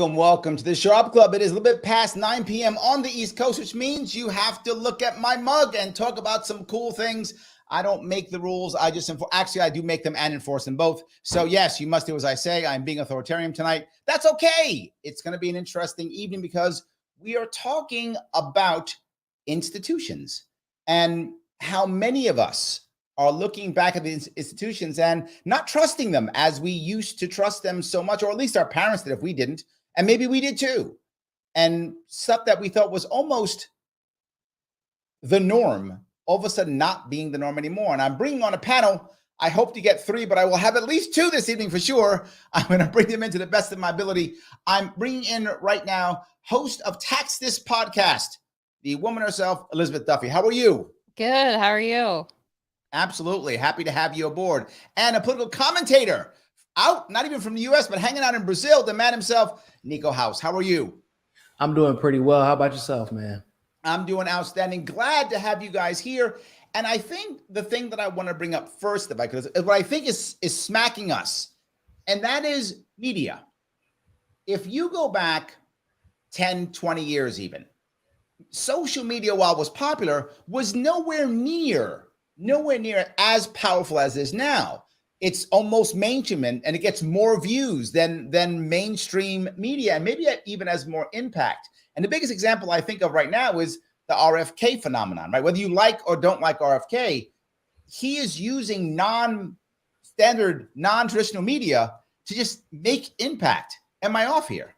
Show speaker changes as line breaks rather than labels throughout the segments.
Welcome to the Sharpe Club. It is a little bit past 9 p.m. on the East Coast, which means you have to look at my mug and talk about some cool things. I don't make the rules. I just enforce. Actually, I do make them and enforce them both. So yes, you must do as I say. I'm being authoritarian tonight. That's okay. It's going to be an interesting evening because we are talking about institutions and how many of us are looking back at the institutions and not trusting them as we used to trust them so much, or at least our parents did if we didn't. And maybe we did too. And stuff that we thought was almost the norm, all of a sudden not being the norm anymore. And I'm bringing on a panel. I hope to get 3, but I will have at least 2 this evening for sure. I'm going to bring them in to the best of my ability. I'm bringing in right now, host of Tax This Podcast, the woman herself, Elizabeth Duffy. How are you?
Good. How are you?
Absolutely. Happy to have you aboard. And a political commentator out, not even from the U.S., but hanging out in Brazil, the man himself, Niko House. How are you?
I'm doing pretty well. How about yourself, man?
I'm doing outstanding. Glad to have you guys here. And I think the thing that I want to bring up first, if I could, is what I think is smacking us, and that is media. If you go back 10, 20 years even, social media, while it was popular, was nowhere near as powerful as it is now. It's almost mainstream, and it gets more views than mainstream media, and maybe it even has more impact. And the biggest example I think of right now is the RFK phenomenon, right? Whether you like or don't like RFK, he is using non-standard, non-traditional media to just make impact. Am I off here?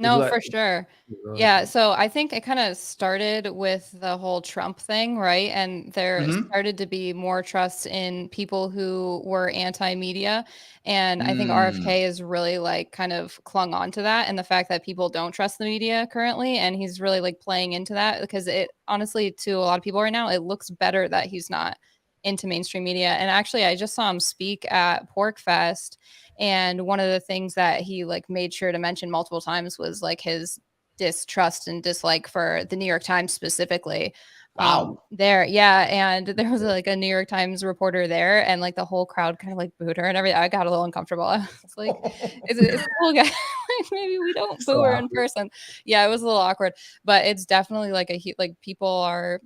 No, for sure. Yeah. So I think it kind of started with the whole Trump thing, right? And there started to be more trust in people who were anti-media. And I think RFK is really like kind of clung on to that, and the fact that people don't trust the media currently. And he's really like playing into that because it honestly, to a lot of people right now, it looks better that he's not into mainstream media. And actually, I just saw him speak at Pork Fest. And one of the things that he like made sure to mention multiple times was like his distrust and dislike for the New York Times specifically.
Wow.
And there was like a New York Times reporter there, and like the whole crowd kind of like booed her and everything. I got a little uncomfortable. I was like, it's a cool guy. Like maybe we don't boo her in person. Yeah, it was a little awkward, but it's definitely like like people are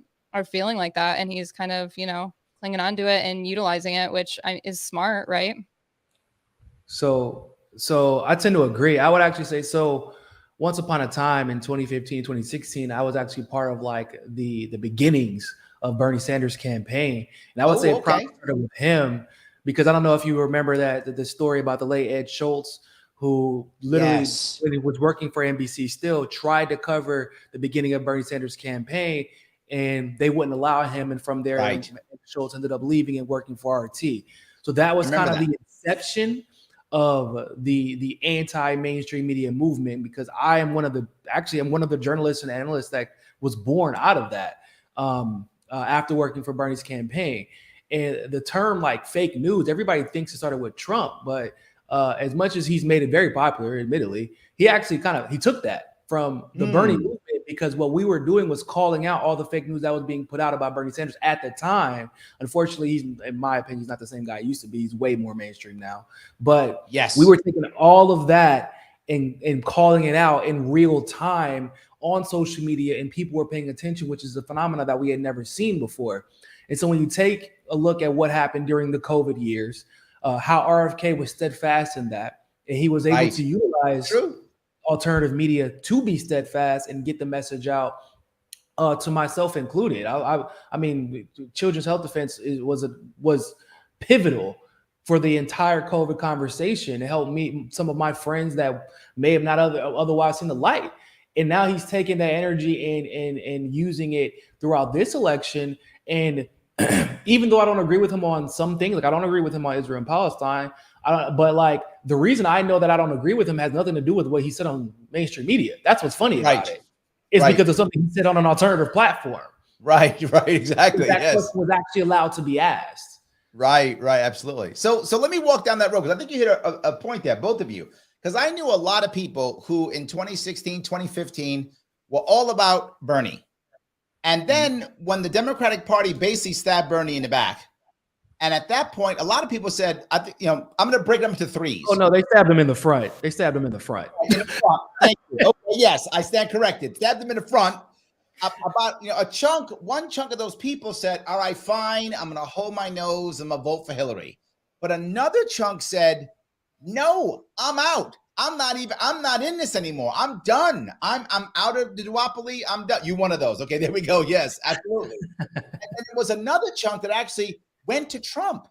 feeling like that, and he's kind of, you know, clinging on to it and utilizing it, which is smart, right?
So I tend to agree. I would actually say, so once upon a time in 2015, 2016, I was actually part of like the beginnings of Bernie Sanders' campaign. And I would say it probably started with him, because I don't know if you remember that the story about the late Ed Schultz, who literally, when he was working for NBC still, tried to cover the beginning of Bernie Sanders' campaign, and they wouldn't allow him. And from there, Ed Schultz ended up leaving and working for RT. So that was kind of the inception of the anti-mainstream media movement, because I'm one of the journalists and analysts that was born out of that after working for Bernie's campaign. And the term like fake news, everybody thinks it started with Trump, but as much as he's made it very popular, admittedly, he actually he took that from the Bernie movement, because what we were doing was calling out all the fake news that was being put out about Bernie Sanders at the time. Unfortunately, he's, in my opinion, he's not the same guy he used to be. He's way more mainstream now. But we were taking all of that and calling it out in real time on social media, and people were paying attention, which is a phenomenon that we had never seen before. And so when you take a look at what happened during the COVID years, how RFK was steadfast in that, and he was able to utilize alternative media to be steadfast and get the message out, to myself included. I mean, Children's Health Defense was pivotal for the entire COVID conversation. It helped me, some of my friends that may have not otherwise seen the light. And now he's taking that energy and using it throughout this election. And even though I don't agree with him on some things, like I don't agree with him on Israel and Palestine, but like the reason I know that I don't agree with him has nothing to do with what he said on mainstream media. That's what's funny about it. It's because of something he said on an alternative platform.
Right, exactly.
That
Yes.
question was actually allowed to be asked.
Right, absolutely. So let me walk down that road, because I think you hit a point there, both of you. Because I knew a lot of people who in 2016, 2015 were all about Bernie. And then when the Democratic Party basically stabbed Bernie in the back, and at that point, a lot of people said, I think, I'm going to break them into threes.
Oh no, they stabbed him in the front. They stabbed him in the front.
In the front. Thank you. Okay, yes, I stand corrected. Stabbed them in the front. About one chunk of those people said, all right, fine, I'm going to hold my nose, I'm going to vote for Hillary. But another chunk said, no, I'm out. I'm not in this anymore. I'm done. I'm out of the duopoly. I'm done. You one of those. Okay, there we go. Yes, absolutely. And then there was another chunk that actually went to Trump,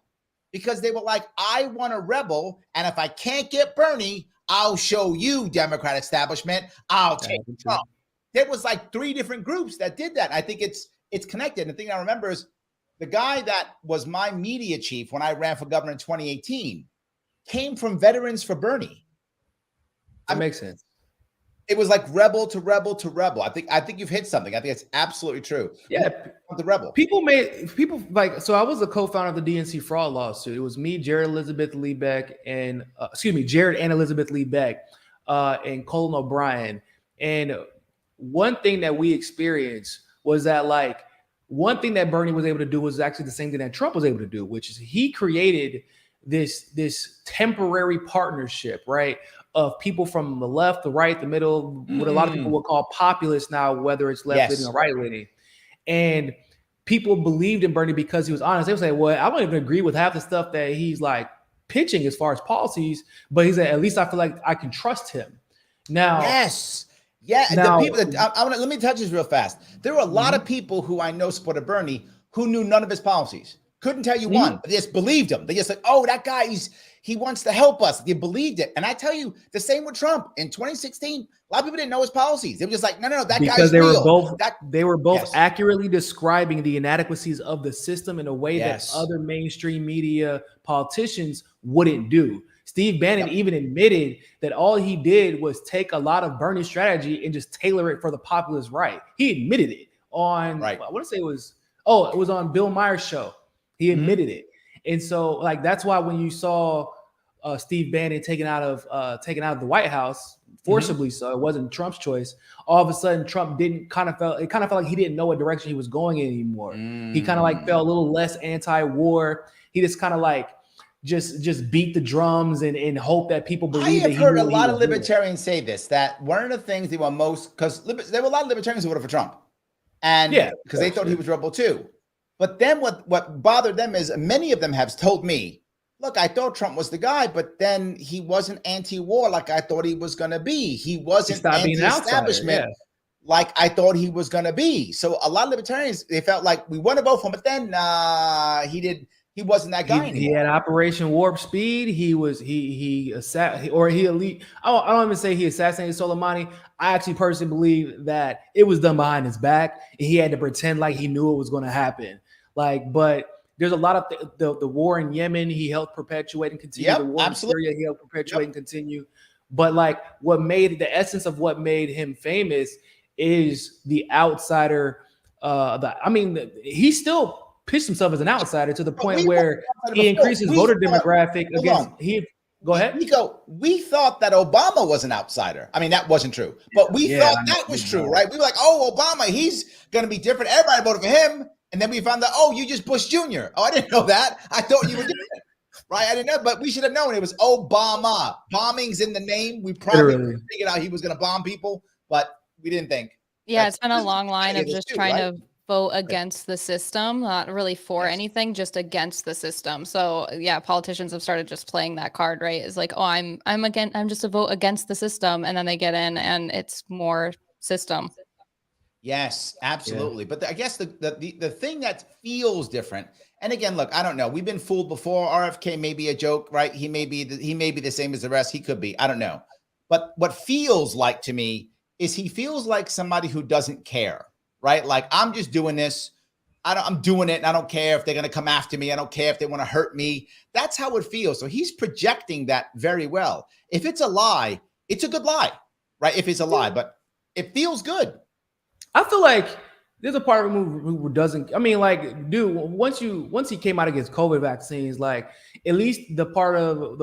because they were like, I want a rebel, and if I can't get Bernie, I'll show you, Democrat establishment, I'll take Trump. There was like 3 different groups that did that. I think it's connected. And the thing I remember is the guy that was my media chief when I ran for governor in 2018 came from Veterans for Bernie.
That makes sense.
It was like rebel to rebel to rebel. I think you've hit something. I think it's absolutely true.
Yeah,
the rebel.
People like, so I was a co-founder of the DNC fraud lawsuit. It was me, Jared and Elizabeth Lee Beck, and Colin O'Brien. And one thing that we experienced was that, like, one thing that Bernie was able to do was actually the same thing that Trump was able to do, which is he created this temporary partnership, right, of people from the left, the right, the middle, what a lot of people would call populists now, whether it's left leaning or right leaning. And people believed in Bernie because he was honest. They would say, well, I don't even agree with half the stuff that he's like pitching as far as policies, but he said, at least I feel like I can trust him. Now,
yes. Yeah.
Now,
the people that let me touch this real fast. There were a lot of people who I know supported Bernie who knew none of his policies. Couldn't tell you one, but they just believed him. They just like, oh, that guy, he wants to help us. They believed it. And I tell you, the same with Trump. In 2016, a lot of people didn't know his policies. They were just like, no, that
because
guy's real.
They were both accurately describing the inadequacies of the system in a way that other mainstream media politicians wouldn't do. Steve Bannon even admitted that all he did was take a lot of Bernie's strategy and just tailor it for the populist right. He admitted it on, I want to say it was on Bill Maher's show. He admitted it. And so, like, that's why when you saw Steve Bannon taken out of the White House forcibly, so it wasn't Trump's choice. All of a sudden, Trump kind of felt like he didn't know what direction he was going in anymore. He kind of like felt a little less anti-war. He just kind of like just beat the drums and hope that people believe. I have
heard a lot of libertarians say this, that one of the things they were most, because there were a lot of libertarians who voted for Trump, and because they thought he was rebel too. But then what bothered them is many of them have told me, look, I thought Trump was the guy, but then he wasn't anti-war like I thought he was going to be. He wasn't anti-establishment like I thought he was going to be. So a lot of libertarians, they felt like we want to vote for him, but then he wasn't that guy anymore.
He had Operation Warp Speed. I don't even say he assassinated Soleimani. I actually personally believe that it was done behind his back, and he had to pretend like he knew it was going to happen. But there's a lot of the war in Yemen he helped perpetuate and continue. The war in Syria he helped perpetuate and continue. But like the essence of what made him famous is the outsider. He still pitched himself as an outsider to the point where he increases voter demographic against. Go ahead,
Niko. We thought that Obama was an outsider. I mean, that wasn't true, but we thought that was true, right? We were like, oh, Obama, he's going to be different. Everybody voted for him. And then we found out, oh, you just Bush Jr. Oh, I didn't know that. I thought you were different, right? I didn't know, but we should have known it was Obama. Bombing's in the name. We probably figured out he was going to bomb people, but we didn't think.
Yeah, it's been a long line of just trying to vote against the system, not really for anything, just against the system. So yeah, politicians have started just playing that card, right? It's like, oh, I'm just a vote against the system, and then they get in, and it's more system.
Yes, absolutely. Yeah. But I guess the thing that feels different, and again, look, I don't know. We've been fooled before. RFK may be a joke, right? He may be the same as the rest. He could be. I don't know. But what feels like to me is he feels like somebody who doesn't care, right? Like, I'm just doing this. I'm doing it, and I don't care if they're going to come after me. I don't care if they want to hurt me. That's how it feels. So he's projecting that very well. If it's a lie, it's a good lie, right? If it's a lie, but it feels good.
I feel like there's a part of him who doesn't. I mean, like, dude, once he came out against COVID vaccines, like at least the part of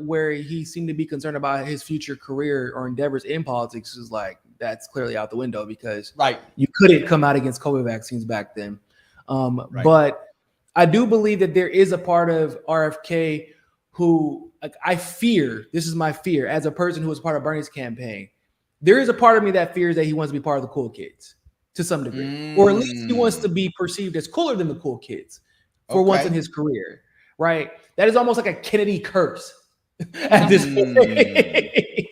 where he seemed to be concerned about his future career or endeavors in politics is like that's clearly out the window because you couldn't come out against COVID vaccines back then. But I do believe that there is a part of RFK who, like, I fear. This is my fear as a person who was part of Bernie's campaign. There is a part of me that fears that he wants to be part of the cool kids to some degree, or at least he wants to be perceived as cooler than the cool kids for once in his career, right? That is almost like a Kennedy curse at this point,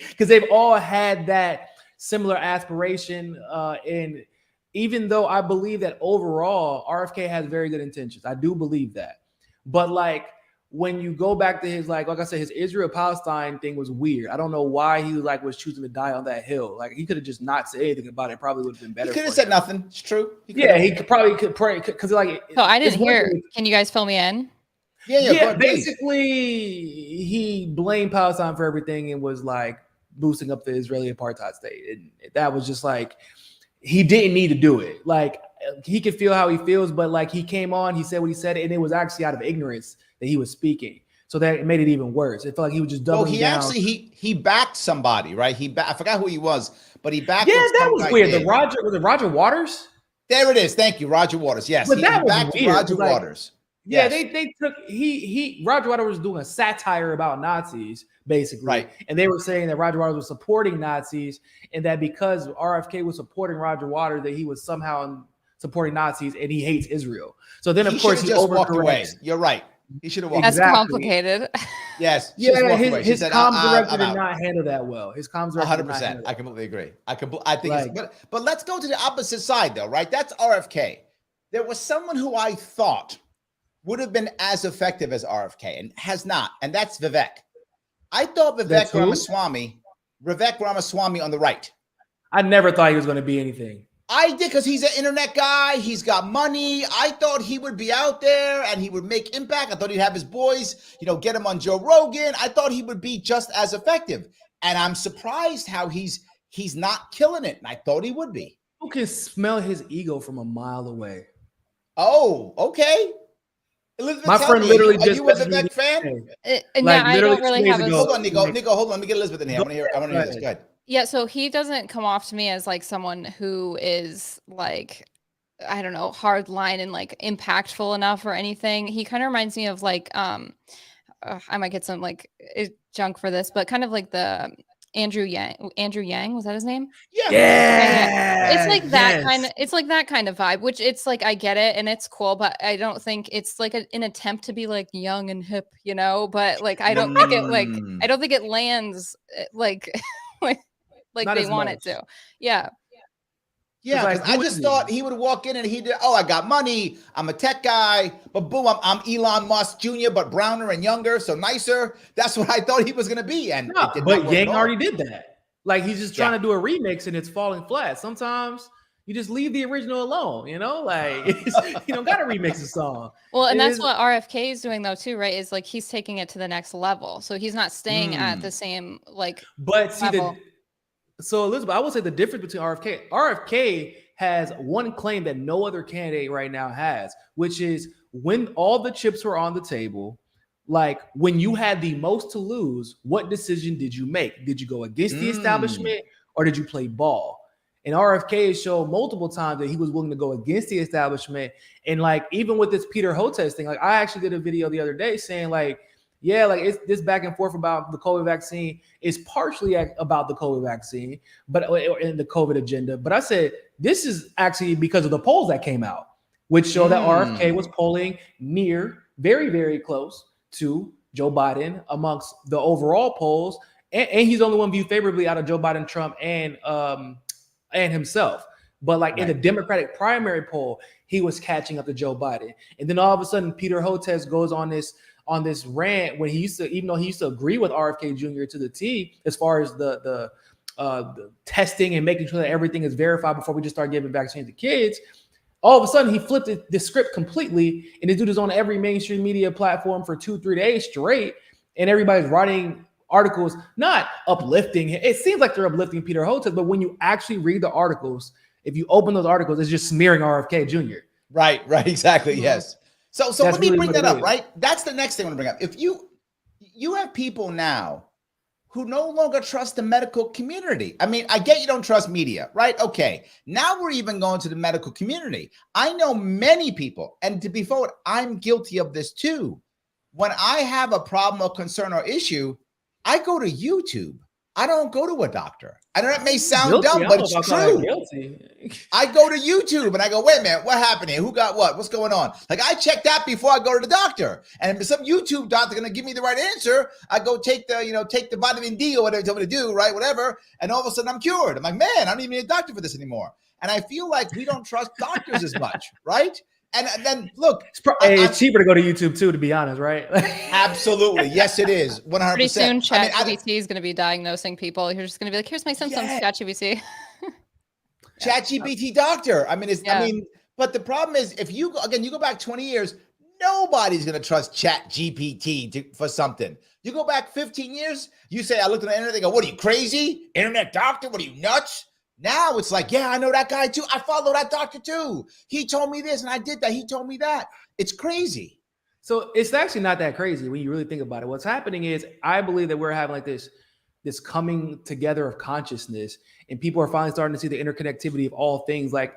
because they've all had that similar aspiration. And even though I believe that overall RFK has very good intentions, I do believe that. But like when you go back to his like I said, his Israel-Palestine thing was weird. I don't know why he was choosing to die on that hill. Like he could have just not said anything about it. Probably would have been better.
He could have said nothing. It's true.
He could pray because like.
So I didn't hear. Can you guys fill me in?
Yeah. Basically, he blamed Palestine for everything and was like boosting up the Israeli apartheid state. And that was just like he didn't need to do it. Like he could feel how he feels, but like he came on, he said what he said, and it was actually out of ignorance that he was speaking. So that made it even worse. It felt like he was just doubling down.
Actually he backed somebody, right? I forgot who he was, but he backed.
Yeah, that was weird. Was it Roger Waters?
There it is. Thank you, Roger Waters. Yes,
but
he
backed weird.
Roger Waters.
Yeah, they took Roger Waters was doing a satire about Nazis, basically.
Right.
And they were saying that Roger Waters was supporting Nazis and that because RFK was supporting Roger Waters, that he was somehow supporting Nazis and he hates Israel. So then of course he overcorrects.
You're right. He should have walked
away. That's complicated.
Yes.
Yeah, his comms director did not handle that well. His comms director
100%. I completely agree. I think but let's go to the opposite side though, right? That's RFK. There was someone who I thought would have been as effective as RFK and has not, and that's Vivek. I thought Vivek Ramaswamy on the right.
I never thought he was going to be anything.
I did because he's an internet guy. He's got money. I thought he would be out there and he would make impact. I thought he'd have his boys, get him on Joe Rogan. I thought he would be just as effective. And I'm surprised how he's not killing it. And I thought he would be.
You can smell his ego from a mile away.
Oh, okay. Elizabeth,
my friend literally just.
Are you a Vivek fan?
I don't really have a.
Hold on, Niko. Hold on. Let me get Elizabeth in here. I want to hear this. Go ahead.
Yeah, so he doesn't come off to me as like someone who is like, I don't know, hard line and like impactful enough or anything. He kind of reminds me of like, I might get some like junk for this, but kind of like the Andrew Yang, was that his name?
Yeah.
It's like that kind of. It's like that kind of vibe, which it's like I get it and it's cool, but I don't think it's like an attempt to be like young and hip, But like I don't think it lands like like they want it to. Yeah.
Yeah, like, I just thought he would walk in and he did. Oh, I got money. I'm a tech guy, but boom, I'm Elon Musk Jr., but browner and younger, so nicer. That's what I thought he was going to be. And
but Yang already did that. Like he's just trying to do a remix and it's falling flat. Sometimes you just leave the original alone. Like you don't got to remix a song.
Well, and that's what RFK is doing though too, right? Is like he's taking it to the next level. So he's not staying at the same like.
But see level. So Elizabeth, I would say the difference between RFK has one claim that no other candidate right now has, which is when all the chips were on the table, like when you had the most to lose, what decision did you make? Did you go against the establishment or did you play ball? And RFK showed multiple times that he was willing to go against the establishment. And like, even with this Peter Hotez thing, like I actually did a video the other day saying like, yeah, like it's this back and forth about the COVID vaccine is partially about the COVID vaccine, but in the COVID agenda. But I said, this is actually because of the polls that came out, which show that RFK was polling near, very, very close to Joe Biden amongst the overall polls. And he's the only one viewed favorably out of Joe Biden, Trump, and himself. But like in the Democratic primary poll, he was catching up to Joe Biden. And then all of a sudden, Peter Hotez goes on this rant when even though he used to agree with RFK Jr. to the T as far as the testing and making sure that everything is verified before we just start giving vaccines to kids, all of a sudden he flipped the script completely, and this dude is on every mainstream media platform for 2-3 days straight, and everybody's writing articles not uplifting him. It seems like they're uplifting Peter Hotez, but when you actually read the articles If you open those articles, it's just smearing RFK Jr.
Right, exactly. Yes. So let me bring that up, right? That's the next thing I want to bring up. If you have people now who no longer trust the medical community. I mean, I get you don't trust media, right? Okay. Now we're even going to the medical community. I know many people, and to be forward, I'm guilty of this too. When I have a problem or concern or issue, I go to YouTube. I don't go to a doctor. I know that may sound dumb, but it's true. I go to YouTube and I go, wait a minute, what happened here? Who got what? What's going on? Like I check that before I go to the doctor. And if some YouTube doctor going to give me the right answer, I go take the vitamin D or whatever they tell me to do, right? Whatever. And all of a sudden I'm cured. I'm like, man, I don't even need a doctor for this anymore. And I feel like we don't trust doctors as much, right? And then look,
it's cheaper to go to YouTube too, to be honest, right?
Absolutely. Yes, it is. 100%.
Pretty soon, ChatGPT is going to be diagnosing people. You're just going to be like, here's my symptoms, ChatGPT.
ChatGPT doctor. I mean, but the problem is if you go back 20 years, nobody's going to trust ChatGPT for something. You go back 15 years, you say, I looked on the internet, they go, what are you, crazy? Internet doctor? What are you, nuts? Now it's like, yeah, I know that guy too. I follow that doctor too. He told me this and I did that. He told me that. It's crazy.
So it's actually not that crazy when you really think about it. What's happening is I believe that we're having like this coming together of consciousness, and people are finally starting to see the interconnectivity of all things, like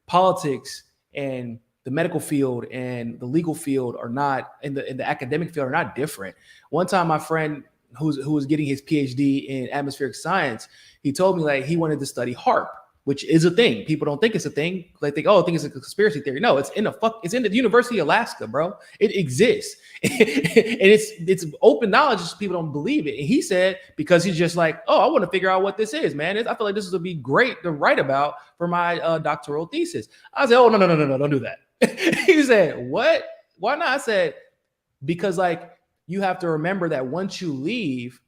politics and the medical field and the legal field are not, in the academic field are not different. One time my friend who was getting his PhD in atmospheric science, he told me like he wanted to study HARP, which is a thing. People don't think it's a thing. They think, I think it's a conspiracy theory. No, it's in the University of Alaska, bro. It exists. And it's open knowledge, just people don't believe it. And he said, because he's just like, I want to figure out what this is, man. I feel like this would be great to write about for my doctoral thesis. I said, no, don't do that. He said, what? Why not? I said, because like you have to remember that once you leave,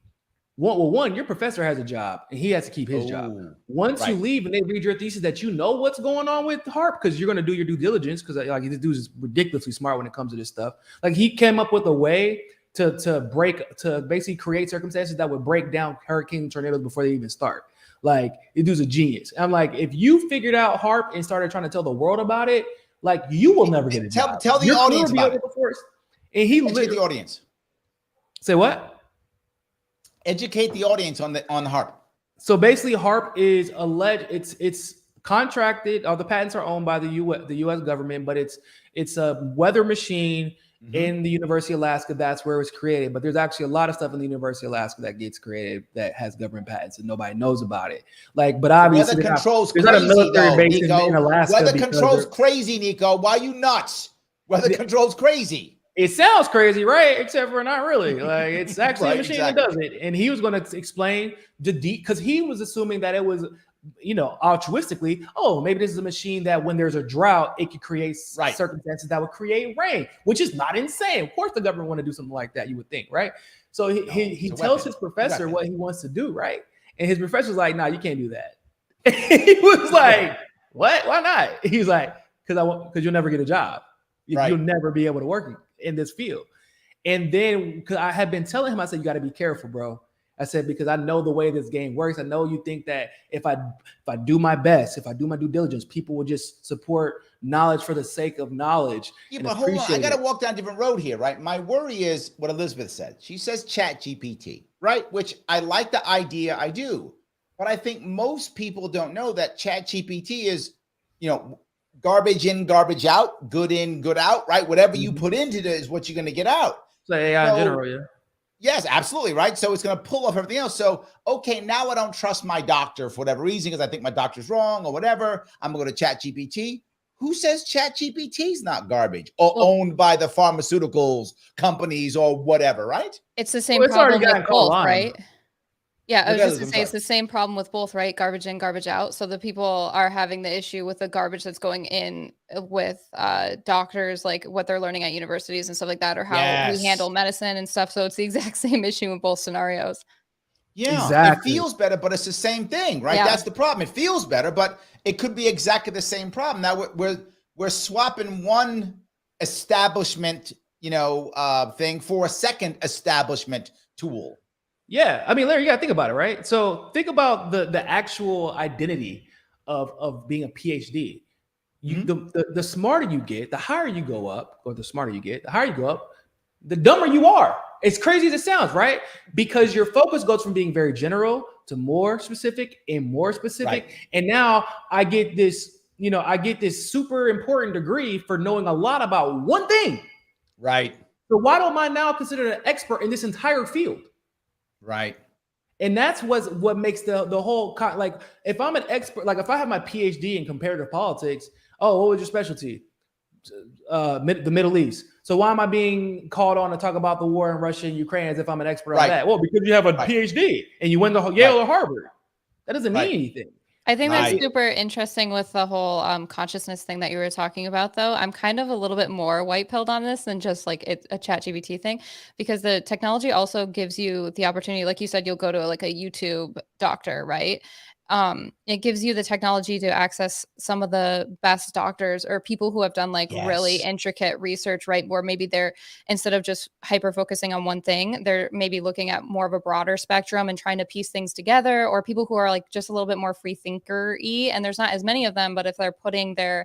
one, your professor has a job and he has to keep his job. Once you leave and they read your thesis, that you know what's going on with HARP, because you're going to do your due diligence, because like this dude is ridiculously smart when it comes to this stuff. Like he came up with a way to basically create circumstances that would break down hurricanes and tornadoes before they even start. Like this dude's a genius. I'm like, if you figured out HARP and started trying to tell the world about it, like you will never get a job.
Tell the audience about it.
And he
educate the audience.
Say what?
Educate the audience on HARP.
So basically, HARP is it's contracted. The patents are owned by the U.S. government, but it's a weather machine in the University of Alaska. That's where it was created. But there's actually a lot of stuff in the University of Alaska that gets created that has government patents and nobody knows about it. Like, but obviously,
weather control's
there's not a military base in Alaska.
Weather control's crazy, Niko. Why are you nuts? Weather control's crazy.
It sounds crazy, right? Except for not really. Like it's actually a machine that does it. And he was going to explain because he was assuming that it was, altruistically. Oh, maybe this is a machine that when there's a drought, it could create circumstances that would create rain, which is not insane. Of course, the government want to do something like that. You would think, right? So he tells his professor what he wants to do, right? And his professor's like, "No, you can't do that." He was like, "What? Why not?" He's like, "Because you'll never get a job. You'll never be able to work in this field." And then because I had been telling him, I said, you got to be careful, bro. I said, because I know the way this game works. I know you think that if I do my best, if I do my due diligence, people will just support knowledge for the sake of knowledge.
Yeah, but hold on. I got to walk down a different road here, right? My worry is what Elizabeth said. She says ChatGPT, right? Which I like the idea. I do. But I think most people don't know that ChatGPT is, garbage in, garbage out, good in, good out, right? Whatever you put into it is what you're going to get out.
So AI in general, yeah.
Yes, absolutely, right? So it's going to pull off everything else. So, okay, now I don't trust my doctor for whatever reason because I think my doctor's wrong or whatever. I'm going to go to ChatGPT. Who says ChatGPT is not garbage or owned by the pharmaceuticals companies or whatever, right?
It's the same problem with both, right? Yeah, I was just going to say it's the same problem with both, right? Garbage in, garbage out. So the people are having the issue with the garbage that's going in with doctors, like what they're learning at universities and stuff like that, or how we handle medicine and stuff. So it's the exact same issue in both scenarios.
Yeah, exactly. It feels better, but it's the same thing, right? That's the problem. It feels better, but it could be exactly the same problem. Now we're swapping one establishment, thing for a second establishment tool.
Yeah, I mean, Larry, you got to think about it, right? So think about the actual identity of being a PhD. The smarter you get, the higher you go up, or the smarter you get, the higher you go up, the dumber you are. It's crazy as it sounds, right? Because your focus goes from being very general to more specific and more specific. Right. And now I get this, super important degree for knowing a lot about one thing.
Right.
So why don't I now consider an expert in this entire field?
Right.
And that's what makes the whole, like, if I'm an expert, like if I have my PhD in comparative politics, oh, what was your specialty? The Middle East. So why am I being called on to talk about the war in Russia and Ukraine as if I'm an expert on that? Well, because you have a PhD and you went to Yale or Harvard. That doesn't mean anything.
I think that's super interesting with the whole consciousness thing that you were talking about, though. I'm kind of a little bit more white pilled on this than just like a ChatGPT thing, because the technology also gives you the opportunity, like you said, you'll go to like a YouTube doctor, right? It gives you the technology to access some of the best doctors or people who have done like really intricate research, right? Where maybe they're, instead of just hyper focusing on one thing, they're maybe looking at more of a broader spectrum and trying to piece things together, or people who are like just a little bit more free thinker-y, and there's not as many of them, but if they're putting their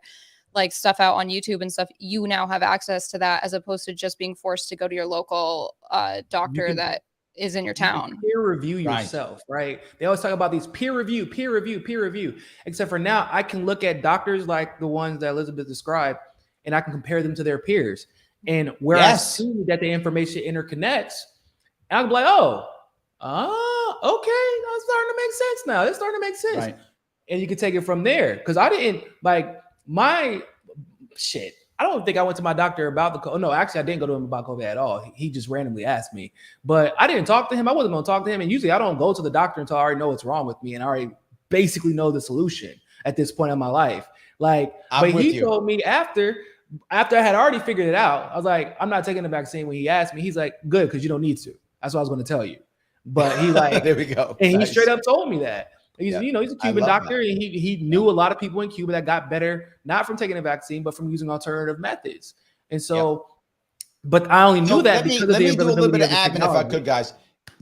like stuff out on YouTube and stuff, you now have access to that, as opposed to just being forced to go to your local doctor that is in your town.
Peer review yourself, right? They always talk about these peer review. Except for now, I can look at doctors like the ones that Elizabeth described, and I can compare them to their peers. And where I see that the information interconnects, and I'm like, okay, that's starting to make sense now. It's starting to make sense. Right. And you can take it from there. Because I didn't like my shit. I don't think I went to my doctor about the COVID. No, actually, I didn't go to him about COVID at all. He just randomly asked me. But I didn't talk to him. I wasn't going to talk to him. And usually I don't go to the doctor until I already know what's wrong with me and I already basically know the solution at this point in my life. Like, but he told me after I had already figured it out, I was like, I'm not taking the vaccine. When he asked me, he's like, good, because you don't need to. That's what I was going to tell you. But he like,
there we go.
And he straight up told me that. He's, he's a Cuban doctor, and he knew a lot of people in Cuba that got better, not from taking a vaccine, but from using alternative methods. And so, but I only knew that because of the availability of the technology. Let me do a little bit of admin if I could, guys.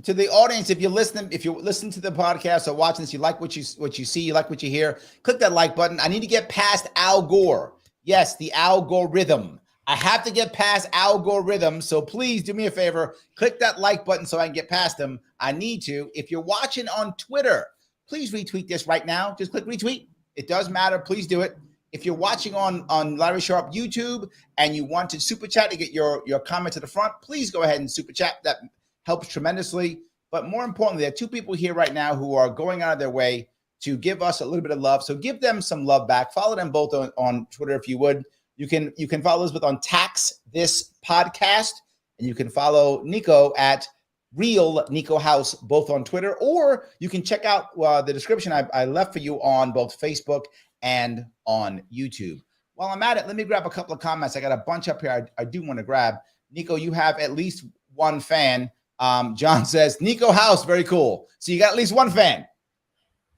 To the audience, if you listen to the podcast or watching this, you like what you see, you like what you hear, click that like button. I need to get past Al Gore. Yes, the algorithm. I have to get past algorithm. So please do me a favor, click that like button so I can get past them. I need to. If you're watching on Twitter, please retweet this right now. Just click retweet. It does matter. Please do it. If you're watching on Larry Sharpe YouTube and you want to super chat to get your comment to the front, please go ahead and super chat. That helps tremendously. But more importantly, there are two people here right now who are going out of their way to give us a little bit of love. So give them some love back. Follow them both on Twitter if you would. You can follow Elizabeth on Tax This Podcast, and you can follow Niko at Real Niko House, both on Twitter, or you can check out the description I left for you on both Facebook and on YouTube. While I'm at it, let me grab a couple of comments. I got a bunch up here I do want to grab. Niko, you have at least one fan. John says, Niko House, very cool. So you got at least one fan.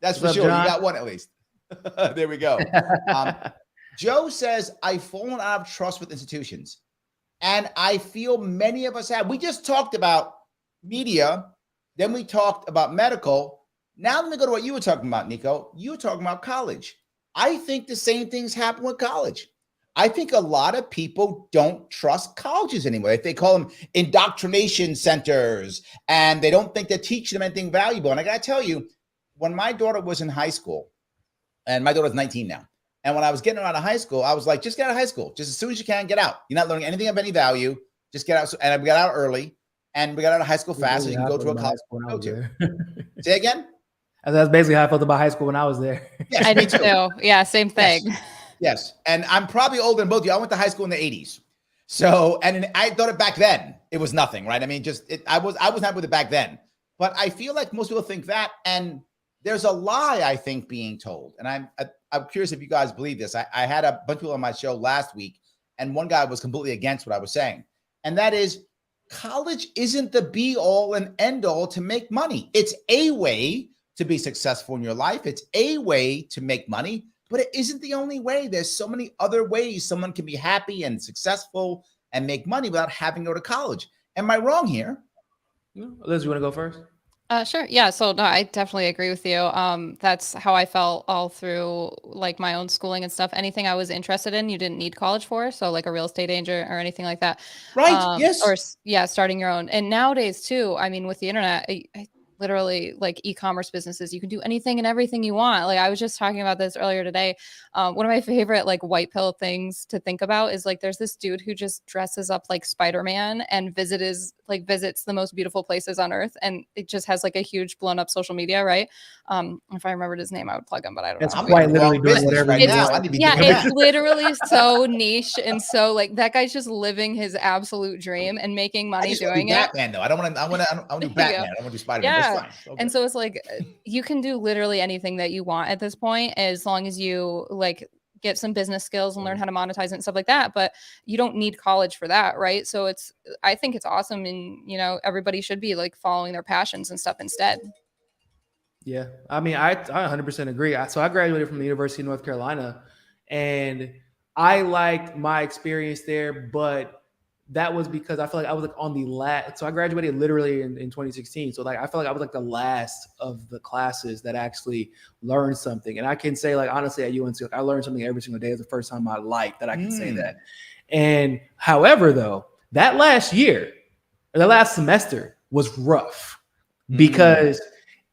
That's for sure. John? You got one at least. There we go. Joe says, I've fallen out of trust with institutions. And I feel many of us have. We just talked about media, then we talked about medical. Now let me go to what you were talking about, Niko. You were talking about college. I think the same things happen with college. I think a lot of people don't trust colleges anymore. They call them indoctrination centers, and they don't think they're teaching them anything valuable. And I got to tell you, when my daughter was in high school, and my daughter's 19 now, and when I was getting her out of high school, I was like, just get out of high school. Just as soon as you can, get out. You're not learning anything of any value. Just get out. And we got out early. And we got out of high school fast, so you can go to a college. Say again? That's basically how I felt about high school when I was there.
Yes, I did too. Yeah, same thing.
Yes. And I'm probably older than both of you. I went to high school in the 80s. So, and I thought it back then, it was nothing, right? I mean, I wasn't happy with it back then. But I feel like most people think that. And there's a lie, I think, being told. And I'm curious if you guys believe this. I had a bunch of people on my show last week, and one guy was completely against what I was saying. And that is, college isn't the be all and end all to make money. It's a way to be successful in your life. It's a way to make money, but it isn't the only way. There's so many other ways someone can be happy and successful and make money without having to go to college. Am I wrong here?
Liz, you want to go first?
Sure. Yeah. So no, I definitely agree with you. That's how I felt all through like my own schooling and stuff. Anything I was interested in, you didn't need college for. So like a real estate agent or anything like that.
Right. Yes.
Yeah, starting your own. And nowadays too, I mean, with the internet, I literally like e-commerce businesses, you can do anything and everything you want. Like I was just talking about this earlier today. One of my favorite like white pill things to think about is like there's this dude who just dresses up like Spider-Man and visits the most beautiful places on earth, and it just has like a huge blown up social media, right? If I remembered his name, I would plug him, but I don't
It's
know.
quite literally doing whatever
right
you
now.
want.
I need to be
Yeah,
doing
it's
that.
literally so niche and so like that guy's just living his absolute dream and making
I
money
just want to
doing
do
it.
Batman though. I don't want to. I want to do
There you go.
Batman. I want to do Spider-Man.
Yeah.
That's fine. Okay.
And so it's like you can do literally anything that you want at this point as long as you like get some business skills and learn how to monetize it and stuff like that. But you don't need college for that, right? So I think it's awesome, and everybody should be like following their passions and stuff instead.
Yeah, I mean, I 100% agree. So I graduated from the University of North Carolina, and I liked my experience there, but that was because I feel like I was like on the last. So I graduated literally in 2016. So like I feel like I was like the last of the classes that actually learned something. And I can say like honestly at UNC, like, I learned something every single day. It's the first time in my life that I can say that. And however, though, that last year or the last semester was rough because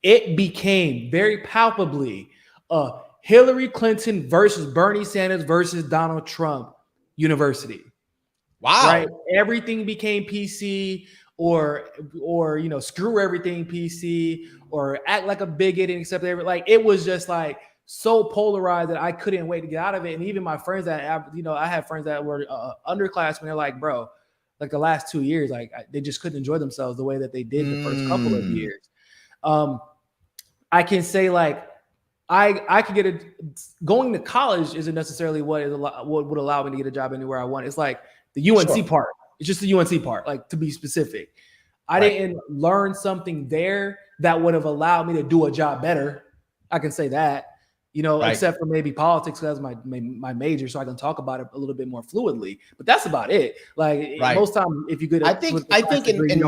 it became very palpably a Hillary Clinton versus Bernie Sanders versus Donald Trump university.
Wow.
Right? Everything became PC or screw everything PC or act like a bigot and accept everything. Like it was just like so polarized that I couldn't wait to get out of it. And even my friends that I had friends that were underclassmen. They're like, bro, like the last 2 years, like they just couldn't enjoy themselves the way that they did the first couple of years. I can say like I could get going to college isn't necessarily what would allow me to get a job anywhere I want. It's like the UNC part. It's just the UNC part, like to be specific. I didn't learn something there that would have allowed me to do a job better. I can say that, except for maybe politics because that's my major, so I can talk about it a little bit more fluidly. But that's about it. Like most time, if you could,
I think in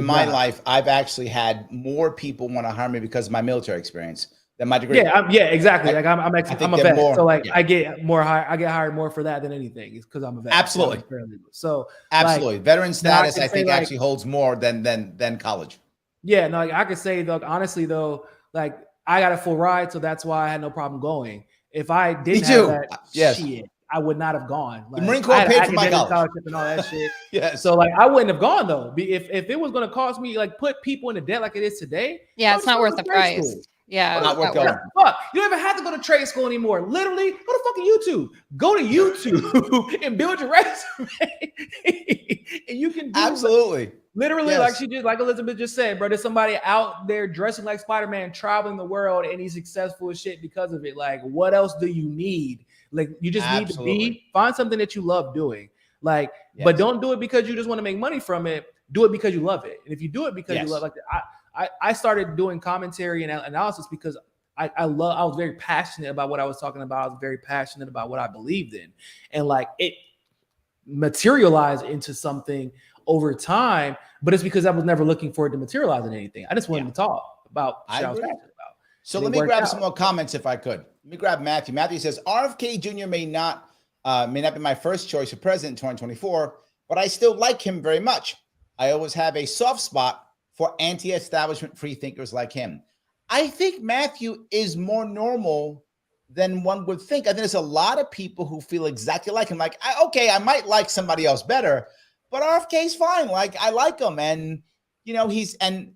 my life, I've actually had more people want to hire me because of my military experience than my degree.
Yeah, exactly. Like I'm a vet, so like I get hired more for that than anything. It's because I'm a vet.
Absolutely.
So
absolutely, veteran status I think
like,
actually holds more than college.
Yeah, no, like I could say though, honestly though, like I got a full ride, so that's why I had no problem going. If I didn't have that, shit, I would not have gone. Like,
the Marine Corps paid for my college
scholarship and all that shit.
Yes.
So like I wouldn't have gone though. If it was going to cost me like put people into debt like it is today.
Yeah, it's not worth the price.
School.
Yeah,
not worth going.
Fuck, you don't even have to go to trade school anymore. Literally, go to fucking YouTube. Go to YouTube and build your resume, and you can do
absolutely.
Literally, like Elizabeth just said, bro, there's somebody out there dressing like Spider-Man, traveling the world, and he's successful as shit because of it. Like, what else do you need? Like, you just need to find something that you love doing. Like, but don't do it because you just want to make money from it. Do it because you love it. And if you do it because you love, like, I started doing commentary and analysis because I was very passionate about what I was talking about. I was very passionate about what I believed in, and like it materialized into something over time. But it's because I was never looking for it to materialize in anything. I just wanted to talk about what I was passionate about.
So let me grab some more comments if I could. Let me grab Matthew. Matthew says RFK Jr. may not be my first choice for president in 2024, but I still like him very much. I always have a soft spot for anti-establishment free thinkers like him. I think Matthew is more normal than one would think. I think there's a lot of people who feel exactly like him. Like, I might like somebody else better, but RFK's fine. Like, I like him. And, and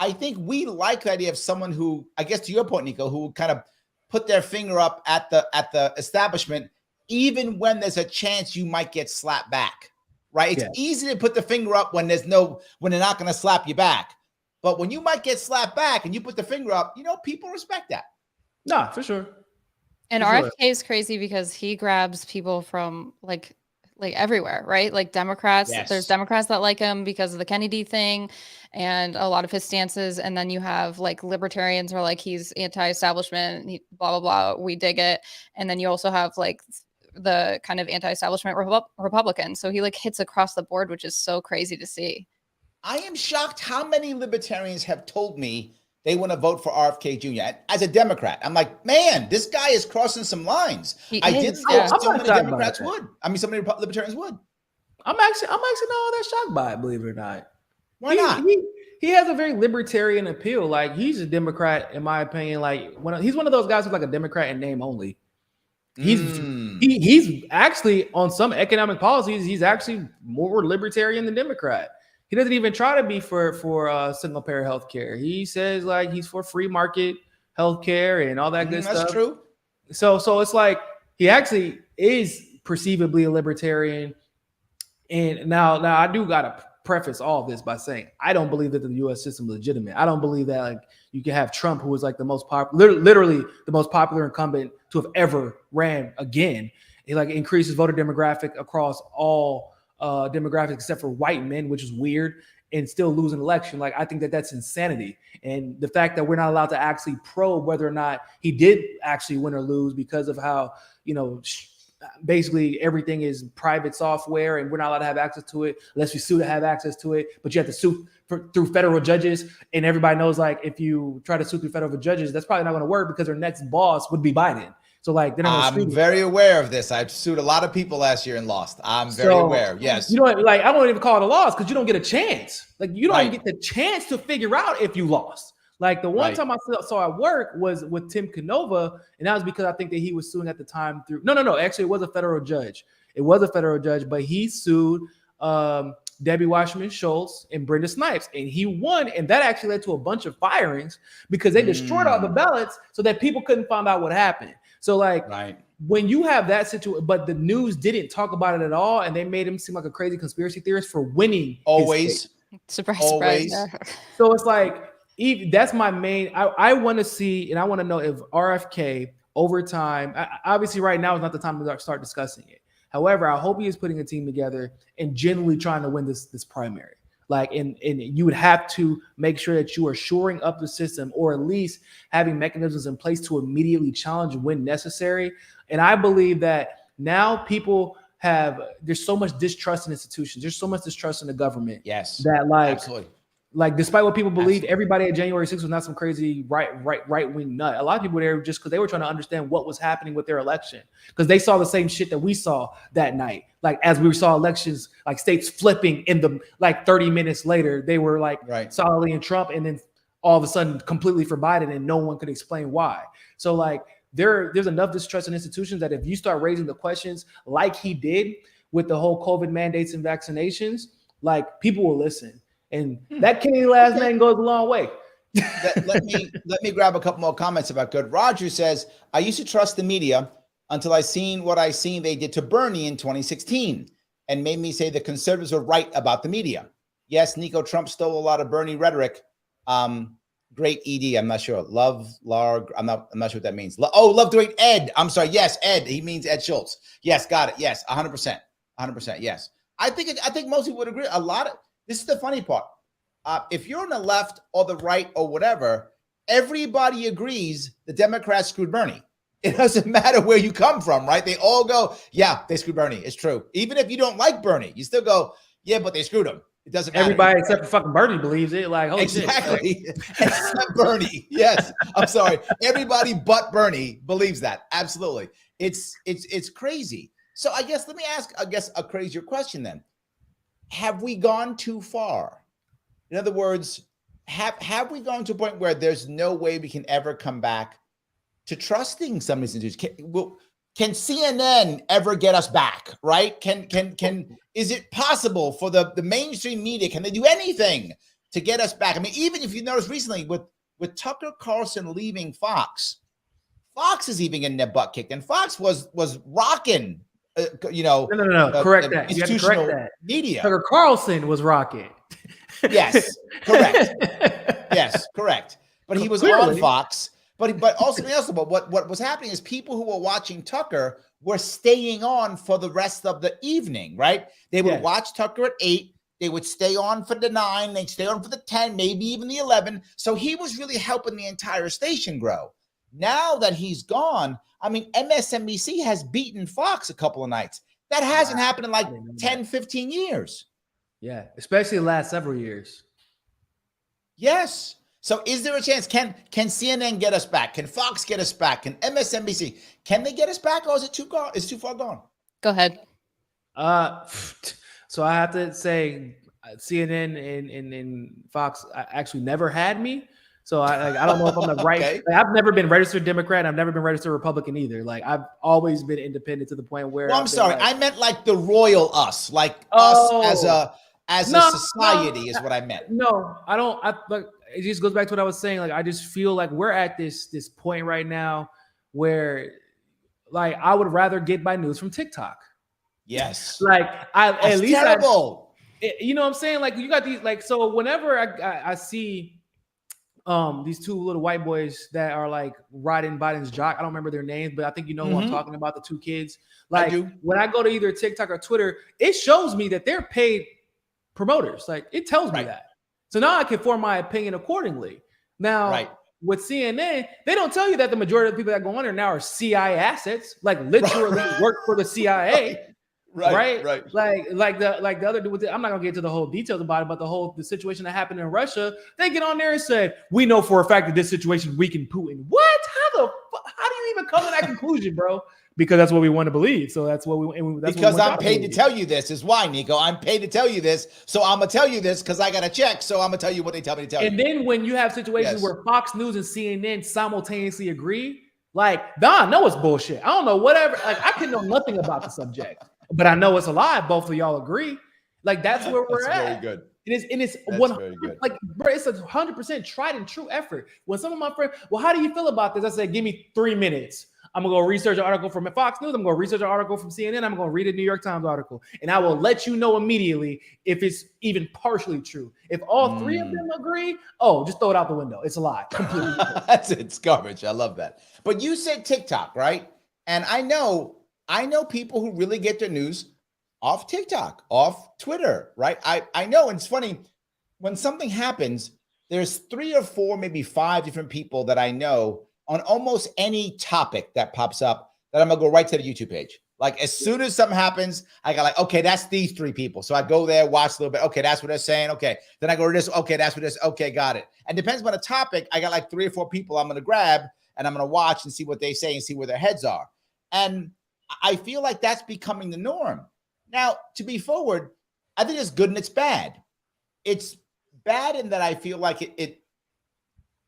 I think we like the idea of someone who, I guess to your point, Niko, who kind of put their finger up at the establishment, even when there's a chance you might get slapped back. Right. It's easy to put the finger up when they're not going to slap you back. But when you might get slapped back and you put the finger up, people respect that.
No, for sure.
And RFK is crazy because he grabs people from like everywhere, right? Like Democrats. Yes. There's Democrats that like him because of the Kennedy thing and a lot of his stances. And then you have like libertarians who are like, he's anti-establishment, blah, blah, blah. We dig it. And then you also have like the kind of anti-establishment Republican. So he like hits across the board, which is so crazy to see.
I am shocked how many libertarians have told me they want to vote for RFK Jr. As a Democrat. I'm like, man, this guy is crossing some lines. I didn't think so many Democrats would. I mean, so many libertarians would.
I'm actually not all that shocked by it, believe it or not.
Why not?
He has a very libertarian appeal. Like, he's a Democrat, in my opinion. Like, he's one of those guys who's like a Democrat in name only. He's actually, on some economic policies, he's actually more libertarian than Democrat. He doesn't even try to be for single payer health care. He says like he's for free market health care and all that good stuff.
That's true.
So it's like he actually is perceivably a libertarian. And now I do gotta preface all this by saying I don't believe that the U.S. system is legitimate. I don't believe that like you can have Trump, who was like the most popular, literally the most popular incumbent to have ever ran again. He like increases voter demographic across all demographics except for white men, which is weird, and still lose an election. Like, I think that that's insanity. And the fact that we're not allowed to actually probe whether or not he did actually win or lose because of how, basically everything is private software and we're not allowed to have access to it unless you sue to have access to it. But you have to sue through federal judges. And everybody knows, like, if you try to sue through federal judges, that's probably not going to work because their next boss would be Biden. So like,
I'm very aware of this. I've sued a lot of people last year and lost. I'm very aware. Yes.
You know, like, I won't even call it a loss because you don't get a chance. Like, you don't even get the chance to figure out if you lost. Like, the one time I saw at work was with Tim Canova, and that was because I think that he was suing at the time through. No. Actually, it was a federal judge. It was a federal judge, but he sued Debbie Wasserman Schultz and Brenda Snipes, and he won. And that actually led to a bunch of firings because they destroyed all the ballots so that people couldn't find out what happened. So like, when you have that situation, but the news didn't talk about it at all, and they made him seem like a crazy conspiracy theorist for winning.
Always.
Surprise.
So it's like, that's my main. I want to see, and I want to know if RFK over time. Obviously, right now is not the time to start discussing it. However, I hope he is putting a team together and genuinely trying to win this primary. Like, and you would have to make sure that you are shoring up the system, or at least having mechanisms in place to immediately challenge when necessary. And I believe that now people there's so much distrust in institutions. There's so much distrust in the government.
Yes.
That like,
absolutely.
Like, despite what people believe, everybody at January 6th was not some crazy right-wing nut. A lot of people were there just because they were trying to understand what was happening with their election, because they saw the same shit that we saw that night. Like, as we saw elections, like states flipping in the, like, 30 minutes later, they were like solidly in Trump, and then all of a sudden completely for Biden, and no one could explain why. So like, there's enough distrust in institutions that if you start raising the questions like he did with the whole COVID mandates and vaccinations, like, people will listen. And that Kennedy last name goes a long way.
let me grab a couple more comments about good. Roger says, I used to trust the media until I seen what I seen they did to Bernie in 2016 and made me say the conservatives were right about the media. Yes, Niko, Trump stole a lot of Bernie rhetoric. Great ED. I'm not sure. Love Larg. I'm not sure what that means. Love doing Ed. I'm sorry. Yes, Ed. He means Ed Schultz. Yes, got it. Yes, 100%. 100%. Yes. I think most people would agree. This is the funny part. If you're on the left or the right or whatever, everybody agrees the Democrats screwed Bernie. It doesn't matter where you come from, right? They all go, yeah, they screwed Bernie. It's true. Even if you don't like Bernie, you still go, yeah, but they screwed him. It doesn't matter.
Everybody except for fucking Bernie believes it. Like, holy shit.
Exactly. Except Bernie. Yes. I'm sorry. Everybody but Bernie believes that. Absolutely. It's crazy. So I guess let me ask, a crazier question then. Have we gone too far? In other words, have we gone to a point where there's no way we can ever come back to trusting some of these institutions? Can CNN ever get us back? Right? Is it possible for the mainstream media? Can they do anything to get us back? I mean, even if you notice recently with Tucker Carlson leaving Fox is even getting their butt kicked, and Fox was rocking.
No. Correct that. You have to correct that.
Media.
Tucker Carlson was rocking.
Yes, correct. Yes, correct. But he was on Fox. But also, what was happening is people who were watching Tucker were staying on for the rest of the evening, right? They would watch Tucker at 8. They would stay on for the 9. They'd stay on for the 10, maybe even the 11. So he was really helping the entire station grow. Now that he's gone, I mean, MSNBC has beaten Fox a couple of nights. That hasn't happened in like 10, 15 years.
Yeah, especially the last several years.
Yes. So is there a chance? Can CNN get us back? Can Fox get us back? Can MSNBC? Can they get us back, or is it too far gone?
Go ahead.
So I have to say CNN and Fox actually never had me. So I don't know if I'm the right.
Okay.
Like, I've never been registered Democrat. I've never been registered Republican either. Like I've always been independent to the point where.
Well, I'm sorry.
Like,
I meant like the royal us, like us as a society is what I meant.
No, I don't. Like it just goes back to what I was saying. Like I just feel like we're at this point right now where, like, I would rather get my news from TikTok.
Yes.
Like
That's
at least
terrible.
You know what I'm saying? Like you got these, like, so whenever I see these two little white boys that are like riding Biden's jock, I don't remember their names, but I think you know who I'm talking about, the two kids. Like when I go to either TikTok or Twitter, it shows me that they're paid promoters. Like it tells me that. So now I can form my opinion accordingly. Now with CNN, they don't tell you that the majority of the people that go on there now are CIA assets, like literally work for the CIA. Right. Like the other dude. I'm not gonna get into the whole details about it, but the situation that happened in Russia, they get on there and said, "We know for a fact that this situation weakened Putin." What? How do you even come to that conclusion, bro? Because that's what we want to believe. So that's what we. That's
because
what
I'm paid to tell you this is why, Niko. I'm paid to tell you this, so I'm gonna tell you this because I got a check. So I'm gonna tell you what they tell me to tell you.
And then when you have situations where Fox News and CNN simultaneously agree, like, Don, no, it's bullshit. I don't know, whatever. Like, I can know nothing about the subject, but I know it's a lie. Both of y'all agree. Like, that's where we're at.
Very good.
It's 100, like, bro, it's 100% tried and true effort. When some of my friends, well, how do you feel about this? I said, give me 3 minutes. I'm gonna go research an article from Fox News. I'm gonna research an article from CNN. I'm gonna read a New York Times article, and I will let you know immediately if it's even partially true. If all three of them agree, just throw it out the window. It's a lie. Completely.
That's it. It's garbage. I love that. But you said TikTok, right? And I know people who really get their news off TikTok, off Twitter, right? I know. And it's funny when something happens. There's 3 or 4, maybe 5 different people that I know on almost any topic that pops up that I'm gonna go right to the YouTube page. Like as soon as something happens, I got like, okay, that's these 3 people. So I go there, watch a little bit. Okay, that's what they're saying. Okay, then I go to this. Okay, that's what this. Okay, got it. And depends on the topic. I got like 3 or 4 people I'm gonna grab and I'm gonna watch and see what they say and see where their heads are. And I feel like that's becoming the norm. Now, to be forward, I think it's good and it's bad. It's bad in that I feel like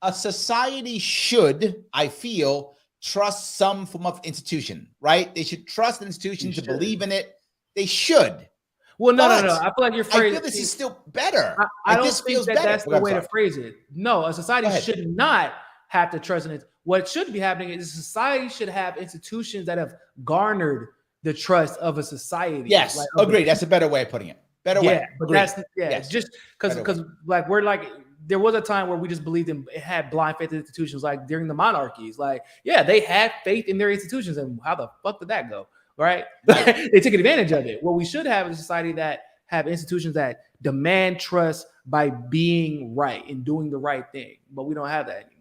a society should, I feel, trust some form of institution, right? They should trust an institution to believe in it. They should.
Well, no. I feel like you're phrasing.
I feel this is still better.
I don't think that's the way to phrase it. No, a society should not have to trust in it. What should be happening is society should have institutions that have garnered the trust of a society.
Yes, like, agreed. That's a better way of putting it. Better way.
But that's just because like we're like. There was a time where we just believed in it, had blind faith in institutions, like during the monarchies. Like, yeah, they had faith in their institutions, and how the fuck did that go? Right? They took advantage of it. What we should have is a society that have institutions that demand trust by being right and doing the right thing. But we don't have that anymore.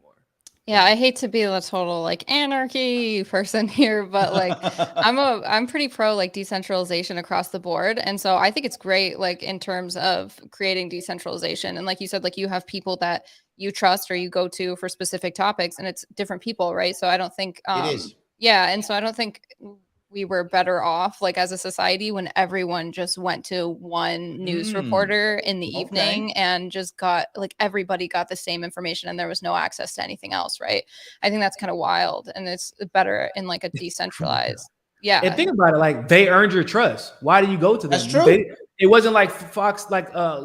Yeah, I hate to be the total like anarchy person here, but like I'm pretty pro like decentralization across the board. And so I think it's great like in terms of creating decentralization. And like you said, like you have people that you trust or you go to for specific topics and it's different people, right? So I don't think
it is.
Yeah, and so I don't think we were better off like as a society when everyone just went to one news reporter in the evening and just got like everybody got the same information and there was no access to anything else, right? I think that's kind of wild, and it's better in like a decentralized. Yeah.
And think about it, like they earned your trust. Why do you go to them?
That's true.
It wasn't like Fox, like a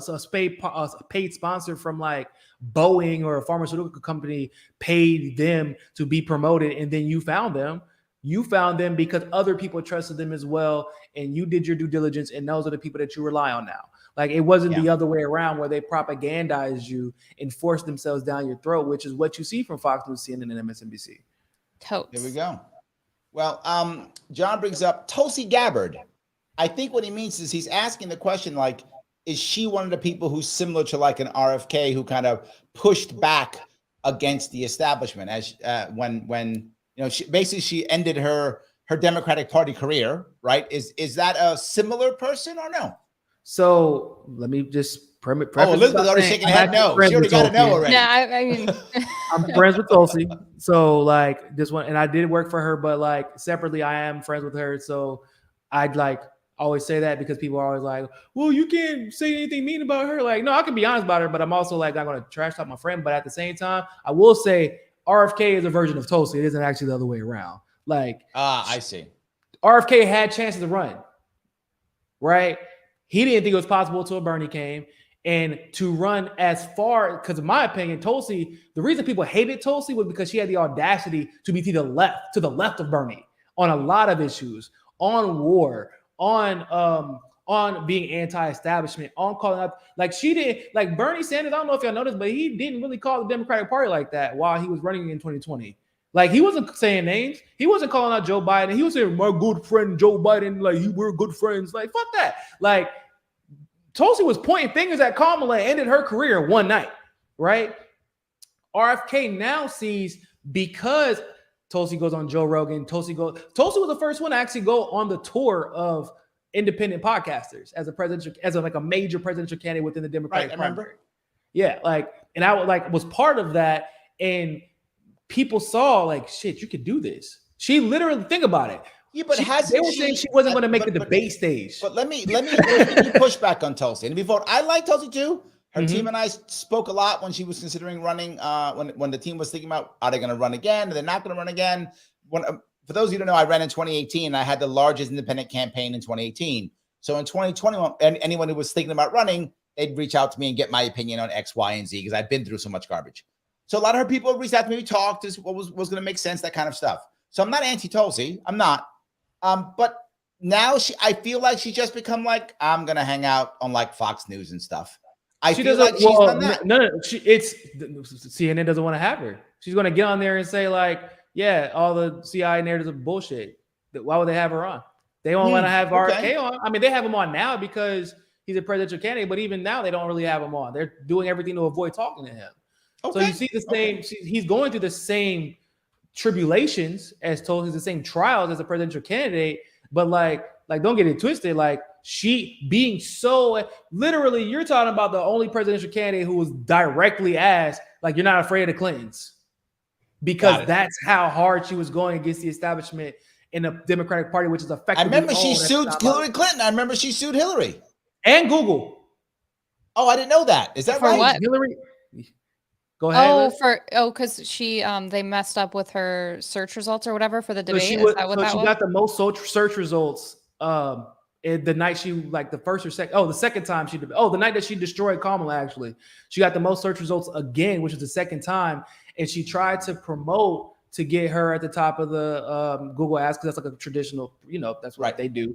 paid sponsor from like Boeing or a pharmaceutical company paid them to be promoted, and then you found them. You found them because other people trusted them as well, and you did your due diligence, and those are the people that you rely on now. Like it wasn't the other way around where they propagandized you and forced themselves down your throat, which is what you see from Fox News, CNN, and MSNBC.
Totes.
There we go. Well, John brings up Tulsi Gabbard. I think what he means is he's asking the question like, is she one of the people who's similar to like an RFK who kind of pushed back against the establishment as when you know, she ended her Democratic Party career, right? Is that a similar person or no?
So let me just preface.
Elizabeth already shaking her head. No, she already got to know already.
Yeah, I mean,
I'm friends with Tulsi. So like this one, and I did work for her, but like separately, I am friends with her. So I'd like always say that because people are always like, well, you can't say anything mean about her. Like, no, I can be honest about her, but I'm also like not going to trash talk my friend. But at the same time, I will say RFK is a version of Tulsi. It isn't actually the other way around. Like,
I see.
RFK had chances to run, right? He didn't think it was possible until Bernie came. And to run as far, because in my opinion, Tulsi, the reason people hated Tulsi was because she had the audacity to be to the left of Bernie on a lot of issues, on war, on being anti-establishment, on calling out, like she did, like Bernie Sanders, I don't know if y'all noticed, but he didn't really call the Democratic Party like that while he was running in 2020. Like he wasn't saying names, he wasn't calling out Joe Biden, he was saying my good friend Joe Biden, like we're good friends, like fuck that. Like Tulsi was pointing fingers at Kamala and ended her career one night, right? RFK now sees, because Tulsi goes on Joe Rogan, Tulsi was the first one to actually go on the tour of independent podcasters as a major presidential candidate within the Democratic primary. Yeah, like, and I was part of that, and people saw like, shit, you could do this. She literally, think about it.
Yeah, but
they were saying she wasn't going to make the debate stage.
But let me push back on Tulsi. And before, I like Tulsi too. Her team and I spoke a lot when she was considering running. When the team was thinking about, are they going to run again? Are they not going to run again? For those of you who don't know, I ran in 2018. I had the largest independent campaign in 2018. So in 2021, and anyone who was thinking about running, they'd reach out to me and get my opinion on X, Y, and Z because I've been through so much garbage. So a lot of her people reached out to me, talked, what was going to make sense, that kind of stuff. So I'm not anti-Tulsi. I'm not. But now I feel like she's just become like, I'm gonna hang out on like Fox News and stuff. She's done that.
CNN doesn't want to have her. She's gonna get on there and say like, yeah, all the CIA narratives are bullshit. Why would they have her on? They won't want to have RFK on. I mean, they have him on now because he's a presidential candidate, but even now they don't really have him on. They're doing everything to avoid talking to him. So you see the same. He's going through the same tribulations as Tulsi, the same trials as a presidential candidate, but like don't get it twisted. Like she being so literally, you're talking about the only presidential candidate who was directly asked, like, you're not afraid of the Clintons, because that's how hard she was going against the establishment in the Democratic Party, which is effectively.
I remember she sued Hillary Clinton. I remember she sued Hillary
and Google.
Oh, I didn't know that. Is that
for
right?
What?
Hillary. Go ahead.
Because she they messed up with her search results or whatever for the debate.
She got the most search results the night she, like, the first or second. The second time the night that she destroyed Kamala. Actually, she got the most search results again, which is the second time, and she tried to promote to get her at the top of the Google Ads because that's like a traditional, that's what they do.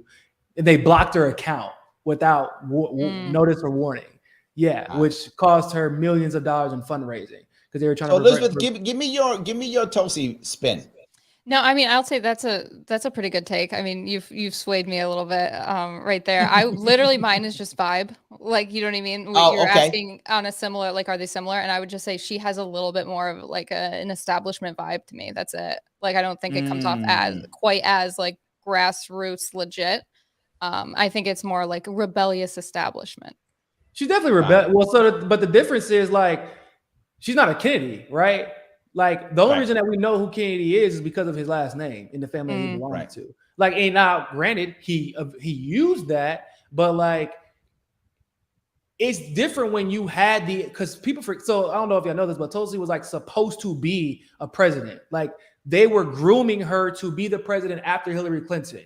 And they blocked her account without notice or warning. Yeah, which cost her millions of dollars in fundraising because they were trying to.
Elizabeth, give me your Tulsi spin.
No, I mean, I'll say that's a pretty good take. I mean, you've swayed me a little bit right there. I literally, mine is just vibe. Like, you know what I mean? You're asking on a similar, like, are they similar? And I would just say she has a little bit more of like an establishment vibe to me. That's it. Like, I don't think it comes off as quite as like grassroots legit. I think it's more like rebellious establishment.
She's definitely rebellious. Well, but the difference is, like, she's not a Kennedy, right? Like, the only reason that we know who Kennedy is because of his last name in the family he belonged to. Like, and now, granted, he used that, but like, it's different when you had because people so I don't know if y'all know this, but Tulsi was like supposed to be a president. Like, they were grooming her to be the president after Hillary Clinton,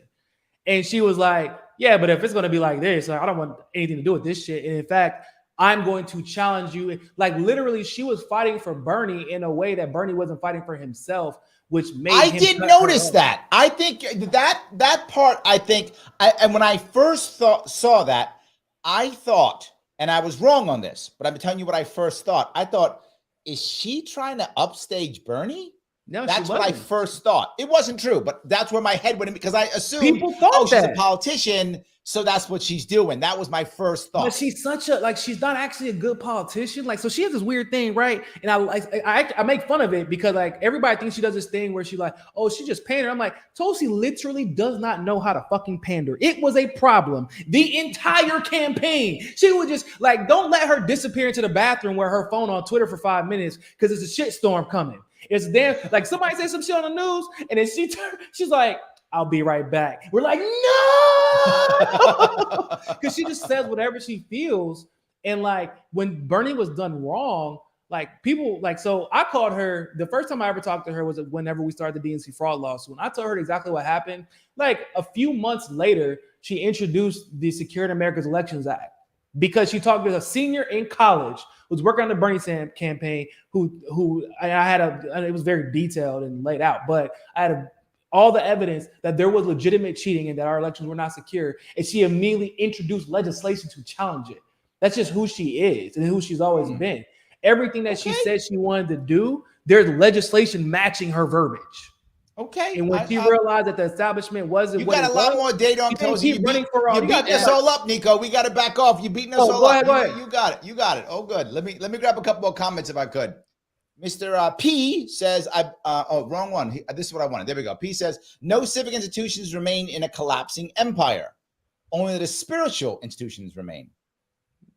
and she was like, yeah, but if it's going to be like this, I don't want anything to do with this shit. And in fact, I'm going to challenge you. Like, literally, she was fighting for Bernie in a way that Bernie wasn't fighting for himself, which made
I did notice that. I think that part, and when I first saw that, I thought, and I was wrong on this, but I'm telling you what I first thought. I thought, is she trying to upstage Bernie?
No,
that's what I first thought. It wasn't true, but that's where my head went in because I assumed
people thought
she's a politician, so that's what she's doing. That was my first thought.
But she's such a she's not actually a good politician. Like, so she has this weird thing, right? And I make fun of it because like everybody thinks she does this thing where she like, oh, she just pander. I'm like, Tulsi literally does not know how to fucking pander. It was a problem the entire campaign. She would just like, don't let her disappear into the bathroom where her phone on Twitter for 5 minutes because it's a shitstorm coming. It's there, like somebody says some shit on the news, and then she's like, I'll be right back. We're like, no, because she just says whatever she feels. And like when Bernie was done wrong, like people like, so I called her the first time I ever talked to her was whenever we started the DNC fraud lawsuit. When I told her exactly what happened, like a few months later, she introduced the Securing America's Elections Act because she talked to a senior in college who's working on the Bernie Sanders campaign, who I had it was very detailed and laid out, but I had all the evidence that there was legitimate cheating and that our elections were not secure. And she immediately introduced legislation to challenge it. That's just who she is and who she's always been. Everything that she said she wanted to do, there's legislation matching her verbiage.
Okay.
And when she realized that the establishment wasn't,
you got a lot more data on Tulsi. You beating us all up, Niko. We got to back off. You beating us all up. Go ahead. You got it. You got it. Oh, good. Let me grab a couple more comments if I could. Mr. P says, wrong one. This is what I wanted. There we go. P says, no civic institutions remain in a collapsing empire. Only the spiritual institutions remain.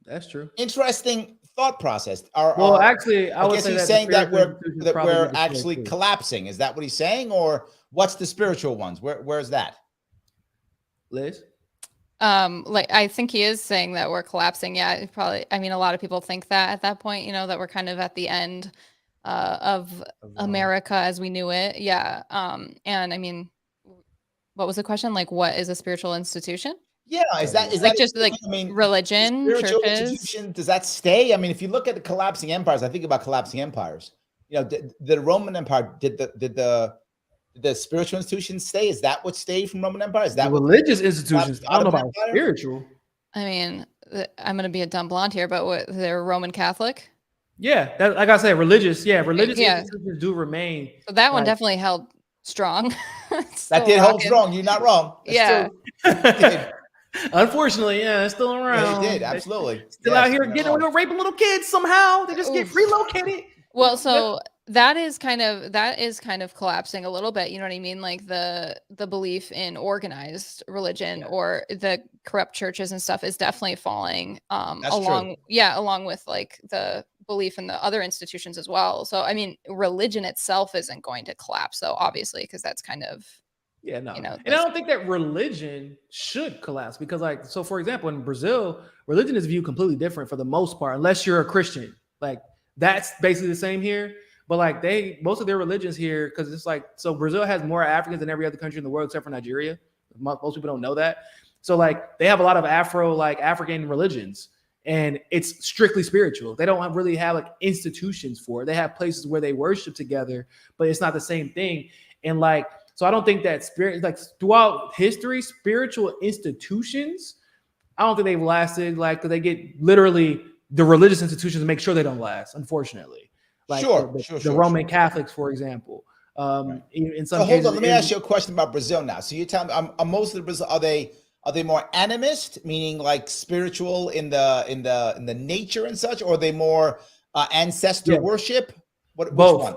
That's true.
Interesting thought process.
Actually, I would
guess he's saying that we're actually collapsing. Is that what he's saying? Or what's the spiritual ones? Where's that?
Liz?
Like I think he is saying that we're collapsing. Yeah, probably. I mean, a lot of people think that at that point, that we're kind of at the end of America as we knew it. Yeah. And I mean, what was the question? Like, what is a spiritual institution?
Yeah, is that
just like religion,
spiritual
churches?
Institution, does that stay? I mean, if you look at the collapsing empires, I think about collapsing empires. The Roman Empire did the spiritual institutions stay? Is that what stayed from Roman Empire? Is that
religious institutions? I don't know about spiritual.
I mean, I'm going to be a dumb blonde here, but they're Roman Catholic.
Yeah, like I said, religious. Yeah, religious institutions do remain.
So that one definitely held strong.
That did hold strong. You're not wrong.
Yeah.
Unfortunately, it's still around.
Yeah, it did, absolutely.
Still out here getting away with raping little kids somehow. They just get relocated.
Well, so that is kind of collapsing a little bit. You know what I mean? Like the belief in organized religion or the corrupt churches and stuff is definitely falling along with like the belief in the other institutions as well. So I mean, religion itself isn't going to collapse, though, obviously, because that's kind of
and I don't think that religion should collapse because, like, so for example, in Brazil, religion is viewed completely different for the most part, unless you're a Christian. Like that's basically the same here. But like most of their religions here, because it's like, so Brazil has more Africans than every other country in the world except for Nigeria. Most people don't know that. So like they have a lot of African religions, and it's strictly spiritual. They don't really have like institutions for it. They have places where they worship together, but it's not the same thing. And like, so I don't think that throughout history, spiritual institutions, I don't think they've lasted, like, because they get literally the religious institutions make sure they don't last, unfortunately. Like the Roman Catholics, for example. In some cases,
hold on, let me ask you a question about Brazil now. So you're telling me, most of the Brazil, are they more animist, meaning like spiritual in the nature and such, or are they more ancestor worship? Which one?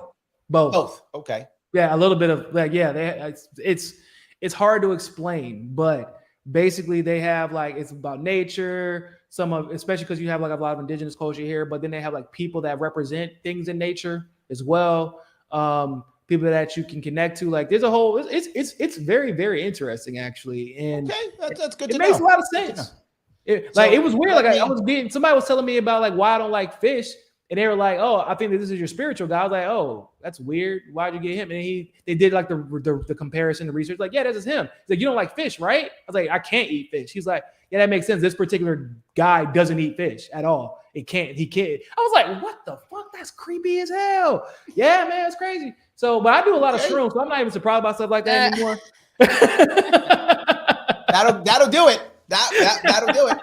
Both. Okay.
Yeah, a little bit of like, it's hard to explain, but basically they have like, it's about nature, especially because you have like a lot of indigenous culture here, but then they have like people that represent things in nature as well. People that you can connect to, like there's a whole, it's very, very interesting actually. And
that's good to know.
It makes a lot of sense. It was weird. Like somebody was telling me about like why I don't like fish. And they were like, "Oh, I think that this is your spiritual guy." I was like, "Oh, that's weird. Why'd you get him?" And they did like the comparison, the research. Like, yeah, this is him. He's like, "You don't like fish, right?" I was like, "I can't eat fish." He's like, "Yeah, that makes sense. This particular guy doesn't eat fish at all. He can't." I was like, "What the fuck? That's creepy as hell." Yeah, man, it's crazy. So, but I do a lot of shrooms, so I'm not even surprised about stuff like that anymore.
That'll do it. That'll do it.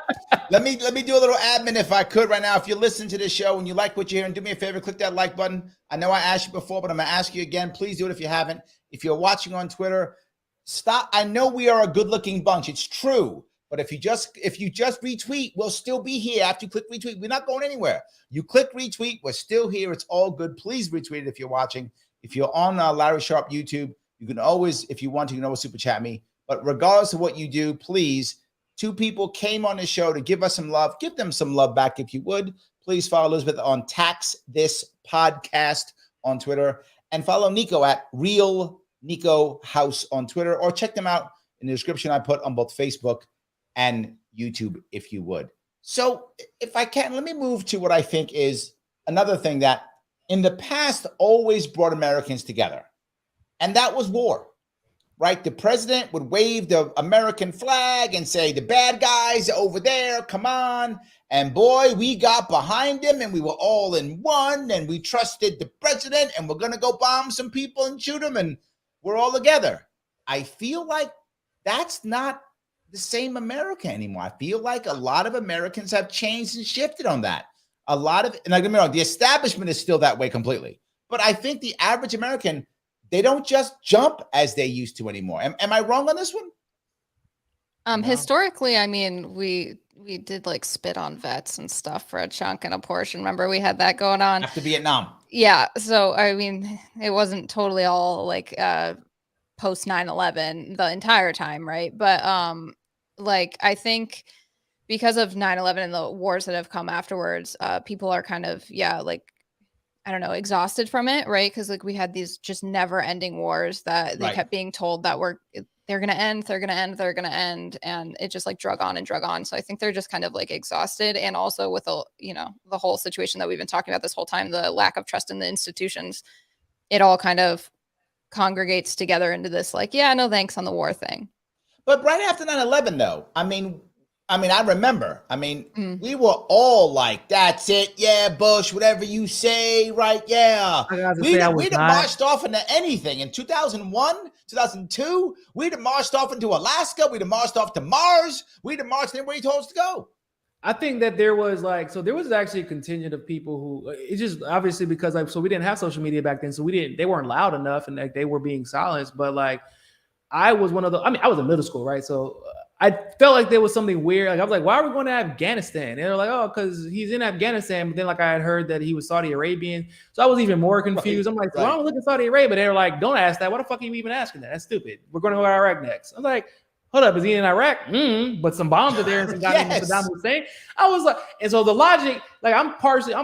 Let me do a little admin if I could right now. If you're listening to this show and you like what you're hearing, do me a favor, click that like button. I know I asked you before, but I'm gonna ask you again. Please do it if you haven't. If you're watching on Twitter, stop. I know we are a good-looking bunch. It's true. But if you just retweet, we'll still be here after you click retweet. We're not going anywhere. You click retweet, we're still here. It's all good. Please retweet it if you're watching. If you're on Larry Sharpe YouTube, you can always, if you want to, you can always super chat me. But regardless of what you do, please, 2 people came on the show to give us some love. Give them some love back if you would. Please follow Elizabeth on Tax This Podcast on Twitter. And follow Niko at Real Niko House on Twitter. Or check them out in the description I put on both Facebook and YouTube, if you would. So if I can, let me move to what I think is another thing that in the past always brought Americans together. And that was war, right? The president would wave the American flag and say, the bad guys are over there, come on. And boy, we got behind him and we were all in one and we trusted the president and we're going to go bomb some people and shoot them and we're all together. I feel like that's not the same America anymore. I feel like a lot of Americans have changed and shifted on that. A lot of, and don't get me wrong, the establishment is still that way completely. But I think the average American, they don't just jump as they used to anymore. Am I wrong on this one?
No. Historically, I mean, we did like spit on vets and stuff for a chunk and a portion. Remember, we had that going on
after Vietnam.
Yeah. So I mean, it wasn't totally all like post 9/11 the entire time, right? But like I think because of 9/11 and the wars that have come afterwards, people are kind of like I don't know, exhausted from it, right? Because like we had these just never-ending wars that they kept being told that they're gonna end, they're gonna end, they're gonna end, and it just like drug on and drug on. So I think they're just kind of like exhausted, and also with the the whole situation that we've been talking about this whole time, the lack of trust in the institutions, it all kind of congregates together into this like, yeah, no thanks on the war thing.
But right after 9/11 though, I mean, I remember, we were all like, that's it. Yeah, Bush, whatever you say, right? Yeah. We'd have marched off into anything in 2001, 2002. We'd have marched off into Alaska. We'd have marched off to Mars. We'd have marched anywhere he told us to go.
I think that there was there was actually a contingent of people who it's just obviously because so we didn't have social media back then. So they weren't loud enough and like they were being silenced. But like I was one of the, I was in middle school, right? So I felt like there was something weird. Like I was like, why are we going to Afghanistan? And they're like, oh, because he's in Afghanistan. But then like I had heard that he was Saudi Arabian. So I was even more confused. I'm like, well, I'm looking at Saudi Arabia. But they were like, don't ask that. Why the fuck are you even asking that? That's stupid. We're going to go to Iraq next. I was like, hold up, is he in Iraq? But some bombs are there and some guys Saddam Hussein. I was like, and so the logic, like I'm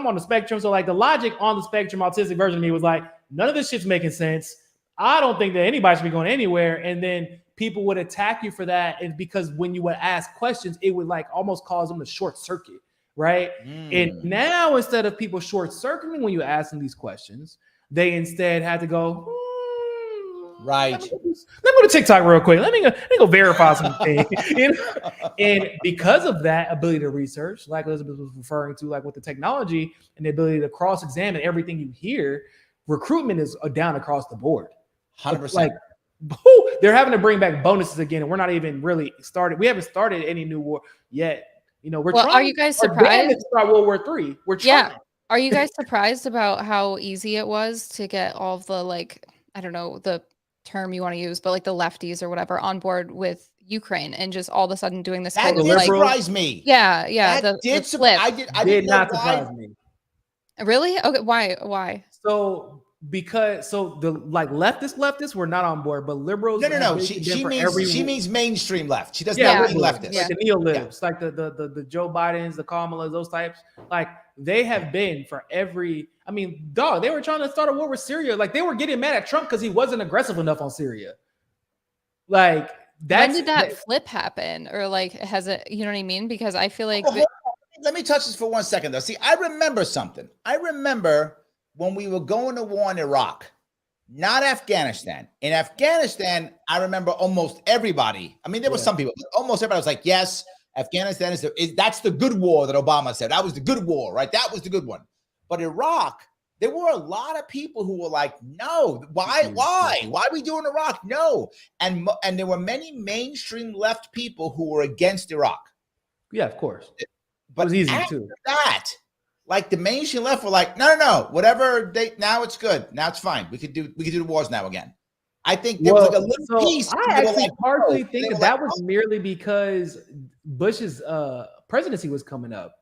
on the spectrum. So like the logic on the spectrum, autistic version of me was like, none of this shit's making sense. I don't think that anybody should be going anywhere. And then people would attack you for that. And because when you would ask questions, it would like almost cause them to short circuit, right? And now instead of people short circuiting when you ask them these questions, they instead had to go,
right.
Let me go to TikTok real quick. Let me go verify something. And because of that ability to research, like Elizabeth was referring to, like with the technology and the ability to cross-examine everything you hear, recruitment is down across the board.
100%.
Like, they're having to bring back bonuses again, and we're not even really started. We haven't started any new war yet. We're trying.
Are you guys surprised?
To start World War III. We're trying.
Yeah. Are you guys surprised about how easy it was to get all of the like, I don't know the term you want to use, but like the lefties or whatever on board with Ukraine and just all of a sudden doing this?
That did surprise me.
Yeah.
That did surprise. I did not surprise me.
Really? Okay. Why?
So the like leftists were not on board, but liberals.
No. She means mainstream left. She doesn't mean leftist.
Like the neo-libs, like the Joe Bidens, the Kamalas, those types. Like they have been for every. Dog. They were trying to start a war with Syria. Like they were getting mad at Trump because he wasn't aggressive enough on Syria. Like that.
When did that flip happen, or like has it? You know what I mean? Because I feel like.
Let me touch this for 1 second though. See, I remember something. I remember when we were going to war in Iraq, not Afghanistan. In Afghanistan, I remember almost everybody. There were some people, but almost everybody was like, yes, Afghanistan that's the good war that Obama said. That was the good war, right? That was the good one. But Iraq, there were a lot of people who were like, no, why are we doing Iraq? No. And there were many mainstream left people who were against Iraq.
Yeah, of course.
But
it was easy
after
too.
that, like the mainstream left were like, no, whatever now it's good. Now it's fine. We could do the wars now again. I think there was like a little piece.
I actually partially think that was merely because Bush's presidency was coming up.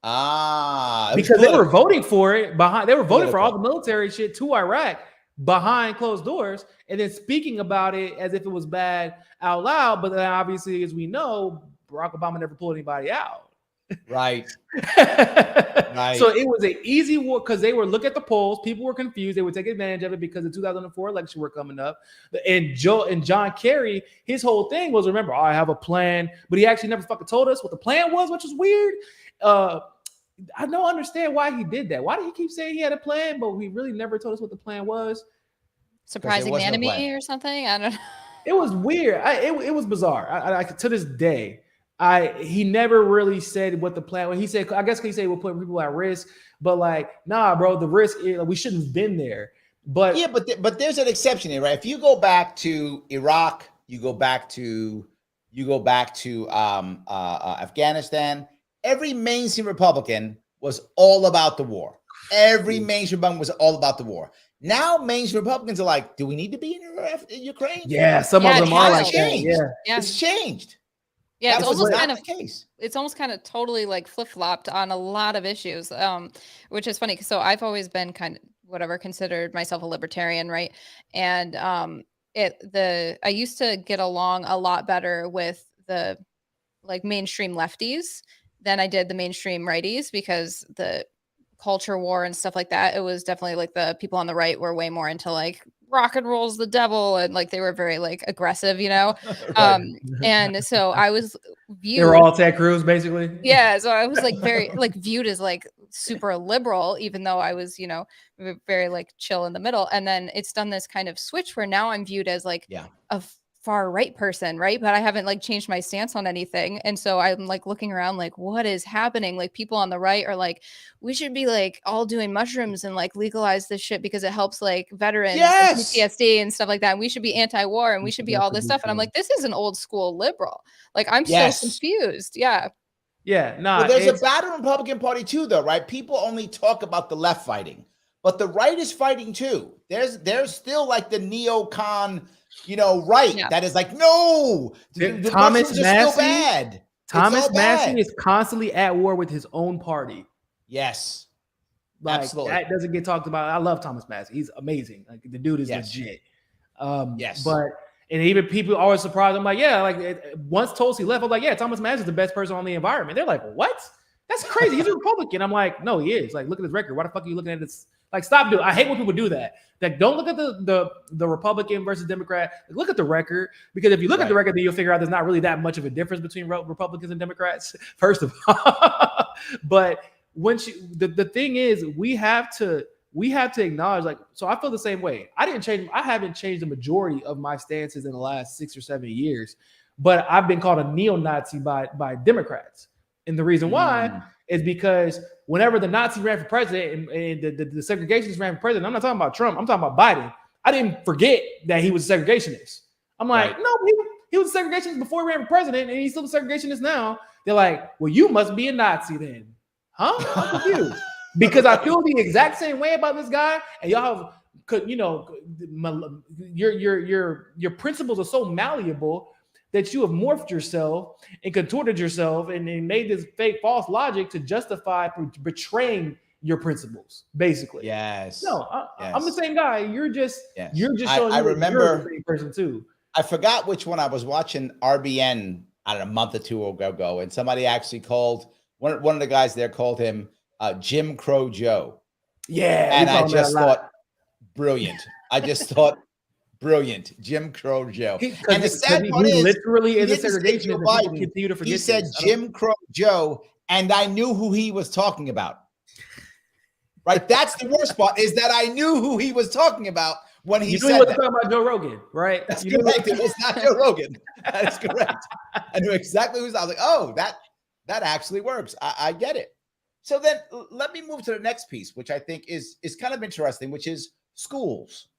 Because they were voting for it they were voting for all the military shit to Iraq behind closed doors and then speaking about it as if it was bad out loud. But then obviously, as we know, Barack Obama never pulled anybody out.
Right.
So it was an easy war because they were look at the polls. People were confused. They would take advantage of it because the 2004 election were coming up. And John Kerry, his whole thing was, remember, I have a plan, but he actually never fucking told us what the plan was, which was weird. I don't understand why he did that. Why did he keep saying he had a plan, but he really never told us what the plan was?
Surprising the enemy or something? I don't know.
It was weird. It was bizarre. I to this day. He never really said what the plan was. He said, I guess he said we're putting people at risk, but like, nah, bro, the risk is, we shouldn't have been there. But
yeah, but there's an exception here, right? If you go back to Iraq, you go back to Afghanistan, every mainstream Republican was all about the war. Every mainstream Republican was all about the war. Now mainstream Republicans are like, do we need to be in Ukraine?
Yeah, some of them are like that.
Yeah, it's changed.
Yeah, it's almost kind of totally like flip-flopped on a lot of issues, which is funny. So I've always been kind of considered myself a libertarian, right? And I used to get along a lot better with the like mainstream lefties than I did the mainstream righties because the culture war and stuff like that, it was definitely like the people on the right were way more into like rock and roll's the devil and like they were very like aggressive, you know. Right. And so I was viewed,
they were all Ted Cruz basically.
Yeah, so I was like very like viewed as like super liberal, even though I was, you know, very like chill in the middle. And then it's done this kind of switch where now I'm viewed as like a far right person, right? But I haven't like changed my stance on anything. And so I'm like looking around like, what is happening? Like people on the right are like, we should be like all doing mushrooms and like legalize this shit because it helps like veterans and PTSD and stuff like that. And we should be anti-war and we should be all this stuff. And I'm like, this is an old school liberal. Like I'm so confused. Yeah.
Yeah. No,
well, there's a battle Republican Party too, though, right? People only talk about the left fighting, but the right is fighting too. There's still like the neocon, you know, right? That is like, no, the
Thomas
Russians are still bad.
Thomas Massey is constantly at war with his own party.
Yes,
like,
absolutely.
That doesn't get talked about. I love Thomas Massey. He's amazing. Like the dude is legit. But and even people always surprised. I'm like, yeah, like once Tulsi left, I'm like, yeah, Thomas Massey is the best person on the environment. They're like, what? That's crazy. He's a Republican. I'm like, no, he is. Like, look at his record. Why the fuck are you looking at this? Like, stop doing. I hate when people do that. Like, don't look at the Republican versus Democrat. Look at the record, because if you look at the record, then you'll figure out there's not really that much of a difference between Republicans and Democrats. First of all, but once the thing is, we have to acknowledge. Like, so I feel the same way. I haven't changed the majority of my stances in the last 6 or 7 years, but I've been called a neo-Nazi by Democrats, and the reason why is because whenever the Nazis ran for president and the segregationists ran for president, I'm not talking about Trump, I'm talking about Biden. I didn't forget that he was a segregationist. I'm like, no, he was a segregationist before he ran for president, and he's still a segregationist now. They're like, well, you must be a Nazi then. Huh? I'm confused. Because I feel the exact same way about this guy, and y'all could, you know, your principles are so malleable that you have morphed yourself and contorted yourself and made this fake false logic to justify betraying your principles, basically.
Yes.
No, I'm the same guy. You're just showing.
I remember
you're the same person too.
I forgot which one. I was watching RBN, I don't know, a month or two ago, and somebody actually called one of the guys there called him Jim Crow Joe.
Yeah,
and I just thought brilliant. Brilliant, Jim Crow Joe. And the sad part is,
literally is a segregationist.
He said Jim Crow Joe, and I knew who he was talking about. Right, that's the worst part, is that I knew who he was talking about when he said that.
Talking about Joe Rogan, right?
That's correct. It was not Joe Rogan. That is correct. I knew exactly who. I was like, oh, that actually works. I get it. So then let me move to the next piece, which I think is kind of interesting, which is schools.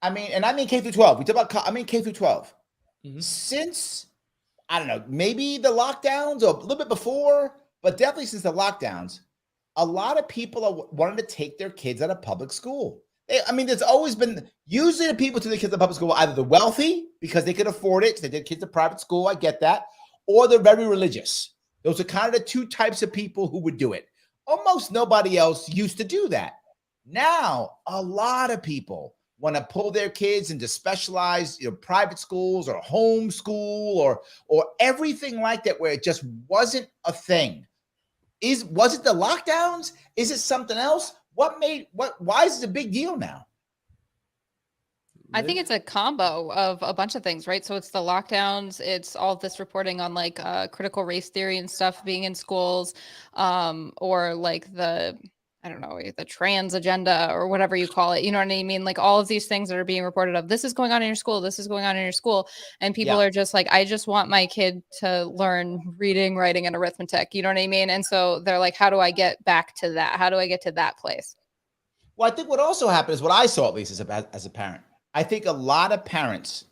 I mean K through 12. We talk about K through 12. Mm-hmm. Since, I don't know, maybe the lockdowns or a little bit before, but definitely since the lockdowns, a lot of people are wanting to take their kids out of public school. There's always been, usually the people to the kids in public school, either the wealthy, because they could afford it, so they did kids to private school, I get that, or they're very religious. Those are kind of the two types of people who would do it. Almost nobody else used to do that. Now, a lot of people want to pull their kids into specialized, private schools or homeschool or everything like that, where it just wasn't a thing. Was it the lockdowns? Is it something else? Why is it a big deal now?
I think it's a combo of a bunch of things, right? So it's the lockdowns, it's all this reporting on like critical race theory and stuff being in schools, or like the trans agenda or whatever you call it. You know what I mean? Like all of these things that are being reported of, this is going on in your school, this is going on in your school. And people are just like, I just want my kid to learn reading, writing, and arithmetic. You know what I mean? And so they're like, how do I get back to that? How do I get to that place?
Well, I think what also happened is what I saw, at least as a parent. I think a lot of parents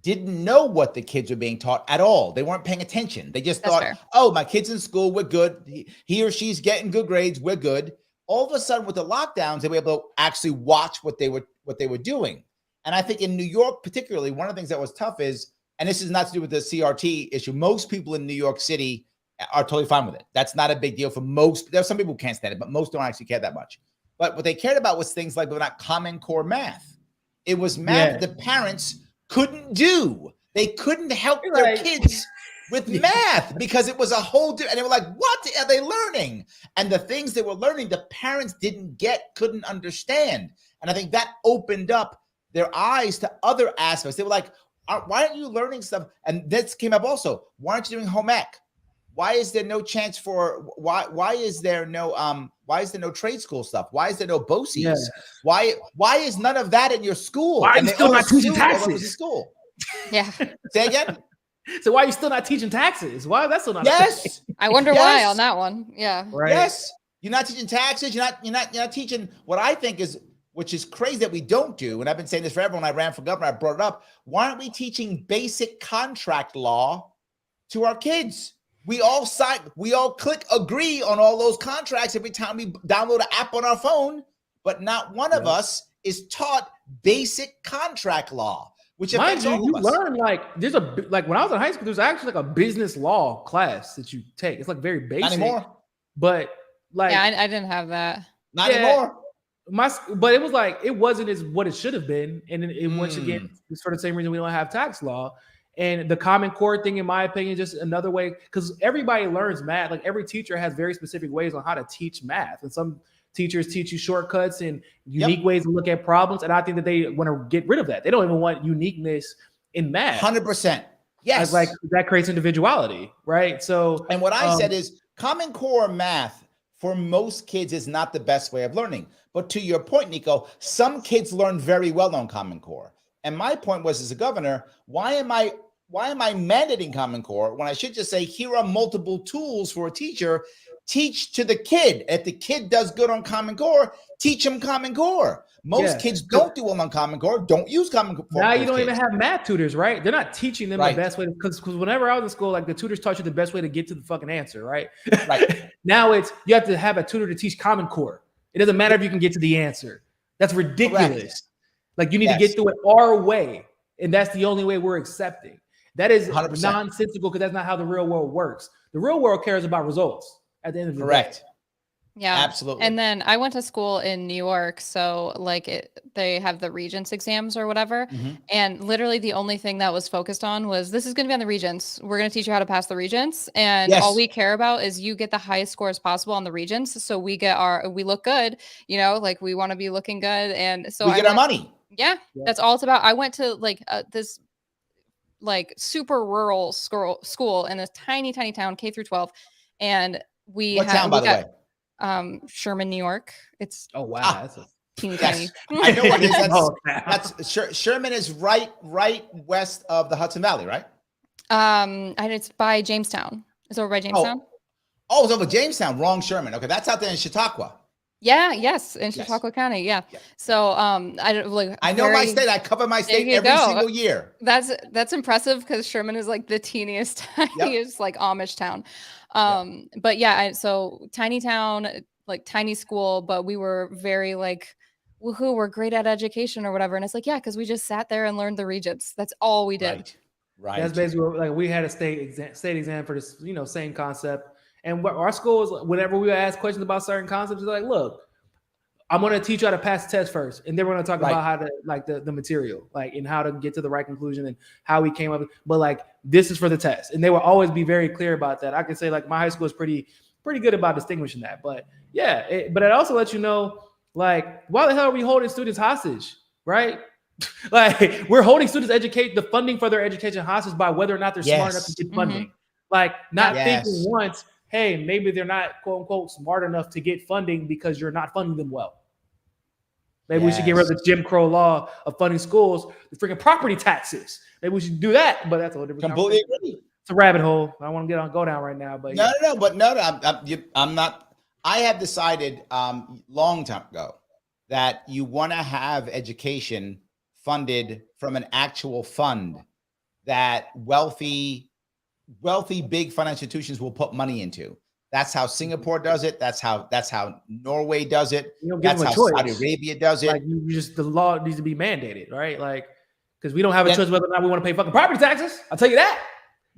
didn't know what the kids were being taught at all. They weren't paying attention. They just thought, oh, my kid's in school, we're good. He or she's getting good grades, we're good. All of a sudden, with the lockdowns, they were able to actually watch what they were doing. And I think in New York, particularly, one of the things that was tough is, and this is not to do with the CRT issue, most people in New York City are totally fine with it. That's not a big deal for most. There's some people who can't stand it, but most don't actually care that much. But what they cared about was things like, not Common Core math. It was math that the parents couldn't do. They couldn't help their kids with math because it was a whole different, and they were like, what are they learning? And the things they were learning, the parents couldn't understand. And I think that opened up their eyes to other aspects. They were like, why aren't you learning stuff? And this came up also. Why aren't you doing home ec? Why is there no chance for, why is there no trade school stuff? Why is there no BOCES? Yeah. Why is none of that in your school?
Why are you still not teaching taxes?
School.
Yeah.
Say again?
So why are you still not teaching taxes? Why that's still not?
Yes.
I wonder why on that one. Yeah.
Right.
Yes. You're not teaching taxes. You're not teaching what I think is, which is crazy that we don't do. And I've been saying this forever when I ran for governor, I brought it up. Why aren't we teaching basic contract law to our kids? We all click agree on all those contracts every time we download an app on our phone, but not one of us is taught basic contract law, which affects all of us.
Learn when I was in high school, there's actually like a business law class that you take. It's like very basic.
Not anymore.
But like,
yeah, I didn't have that.
Not anymore.
But it was like, it wasn't as what it should have been. And then once again, it's for the same reason we don't have tax law. And the Common Core thing, in my opinion, just another way, because everybody learns math. Like every teacher has very specific ways on how to teach math. And some teachers teach you shortcuts and unique ways to look at problems. And I think that they want to get rid of that. They don't even want uniqueness in math.
100%. Yes.
Like that creates individuality, right? So,
and what I said is Common Core math for most kids is not the best way of learning. But to your point, Niko, some kids learn very well on Common Core. And my point was, as a governor, why am I mandating Common Core when I should just say, here are multiple tools for a teacher, teach to the kid. If the kid does good on Common Core, teach them Common Core. Most kids don't do well on Common Core, don't use Common Core.
Now you don't even have math tutors, right? They're not teaching them the best way, because whenever I was in school, like the tutors taught you the best way to get to the fucking answer, right?
Right.
Now you have to have a tutor to teach Common Core. It doesn't matter if you can get to the answer. That's ridiculous. Correct. Like you need to get through it our way. And that's the only way we're accepting. That is 100%. Nonsensical, because that's not how the real world works. The real world cares about results at the end of the day.
Yeah,
absolutely.
And then I went to school in New York. So they have the Regents exams or whatever. Mm-hmm. And literally the only thing that was focused on was, this is going to be on the Regents. We're going to teach you how to pass the Regents. And all we care about is you get the highest scores possible on the Regents. So we look good, like we want to be looking good. And so
we get our money.
Yeah, that's all it's about. I went to this super rural school in this tiny town, K through 12. And
what town, by the way?
Sherman, New York. It's
that's a
teeny tiny.
I know what it is. That's Sherman is right west of the Hudson Valley, right?
And it's by Jamestown. It's over by Jamestown.
Oh, it's over Jamestown. Wrong Sherman. Okay, that's out there in Chautauqua.
Yeah, yes, in Chautauqua County. Yeah. So I don't like.
I know my state. I cover my state every single year.
That's impressive because Sherman is like the teeniest, tiniest like Amish town. But yeah, so tiny town, like tiny school, but we were very like, woohoo, we're great at education or whatever. And it's like, yeah, because we just sat there and learned the regents. That's all we did.
Right.
That's basically like we had a state exam for this, same concept. And our schools, whenever we ask questions about certain concepts, it's like, look, I'm going to teach you how to pass the test first. And then we're going to talk about how to like the material, like and how to get to the right conclusion and how we came up. But like, this is for the test. And they will always be very clear about that. I can say like my high school is pretty good about distinguishing that. But yeah, but it also lets you know, like, why the hell are we holding students hostage, right? Like we're holding students the funding for their education hostage by whether or not they're smart enough to get funding. Like not thinking once, hey, maybe they're not quote unquote smart enough to get funding because you're not funding them well. Maybe we should get rid of the Jim Crow law of funding schools, the freaking property taxes. Maybe we should do that, but that's a different.
Completely agree.
It's a rabbit hole. I don't want to go down right now, but
no. I'm not. I have decided long time ago that you want to have education funded from an actual fund that wealthy big financial institutions will put money into. That's how Singapore does it. That's how Norway does it. That's how Saudi Arabia does it.
Like the law needs to be mandated, right? Like because we don't have a choice whether or not we want to pay fucking property taxes. I'll tell you that.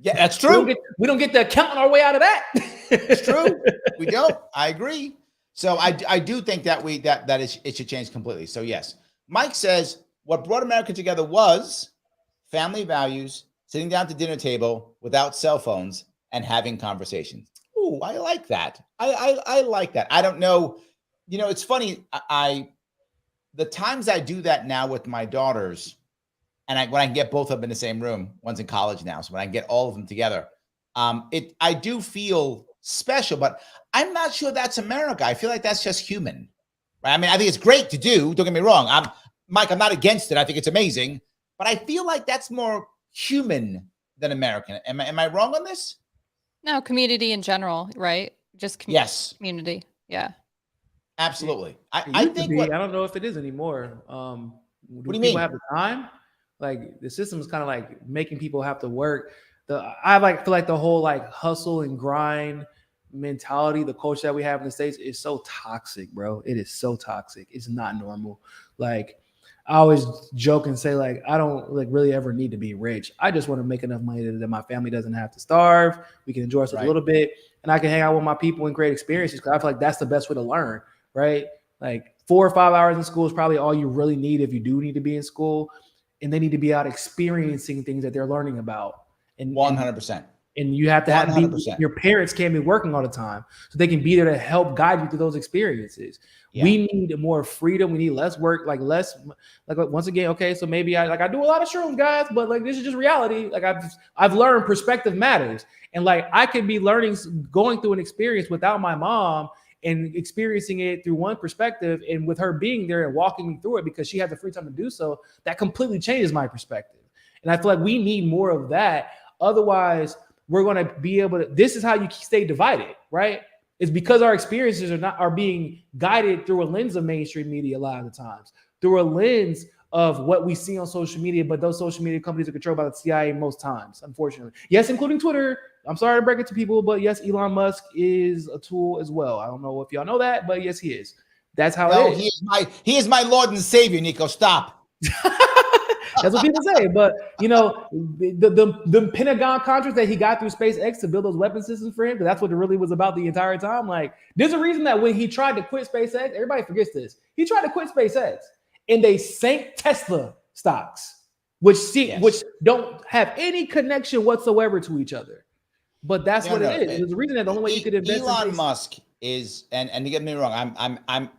Yeah, that's true.
We don't get to account our way out of that.
It's true. We don't. I agree. So I do think that it should change completely. So yes, Mike says what brought America together was family values, sitting down at the dinner table without cell phones and having conversations. Ooh, I like that. I like that. I don't know. It's funny. The times I do that now with my daughters, and when I can get both of them in the same room, one's in college now, so when I can get all of them together, I do feel special, but I'm not sure that's America. I feel like that's just human, right? I mean, I think it's great to do. Don't get me wrong. Mike, I'm not against it. I think it's amazing, but I feel like that's more human than American. Am I wrong on this?
No, community in general, right? Just community. Yeah.
Absolutely. I think
I don't know if it is anymore.
What do you mean?
Have the time? Like the system is kind of like making people have to work. I feel like the whole like hustle and grind mentality, the culture that we have in the States is so toxic, bro. It is so toxic. It's not normal. Like I always joke and say like, I don't like really ever need to be rich. I just want to make enough money that my family doesn't have to starve. We can enjoy ourselves a little bit and I can hang out with my people and create experiences. Cause I feel like that's the best way to learn, right? Like 4 or 5 hours in school is probably all you really need if you do need to be in school. And they need to be out experiencing things that they're learning about. And
100%.
And you have to your parents can't be working all the time. So they can be there to help guide you through those experiences. Yeah. We need more freedom. We need less work, less once again, okay. So maybe I do a lot of shrooms, guys, but like this is just reality. Like I've learned perspective matters. And like I could be going through an experience without my mom and experiencing it through one perspective, and with her being there and walking me through it because she had the free time to do so, that completely changes my perspective. And I feel like we need more of that. Otherwise, we're going to be able to, this is how you stay divided, right? It's because our experiences are being guided through a lens of mainstream media a lot of the times, through a lens of what we see on social media, but those social media companies are controlled by the CIA most times, unfortunately. Yes, including Twitter. I'm sorry to break it to people, but yes, Elon Musk is a tool as well. I don't know if y'all know that, but yes, he is. That's how it is.
He is my Lord and Savior, Niko. Stop.
That's what people say. But, the Pentagon contracts that he got through SpaceX to build those weapon systems for him, because that's what it really was about the entire time. Like, there's a reason that when he tried to quit SpaceX, everybody forgets this. He tried to quit SpaceX, and they sank Tesla stocks, which don't have any connection whatsoever to each other. But that's what it is. There's a reason that the only way you could invest
Elon Musk is, and to get me wrong, I'm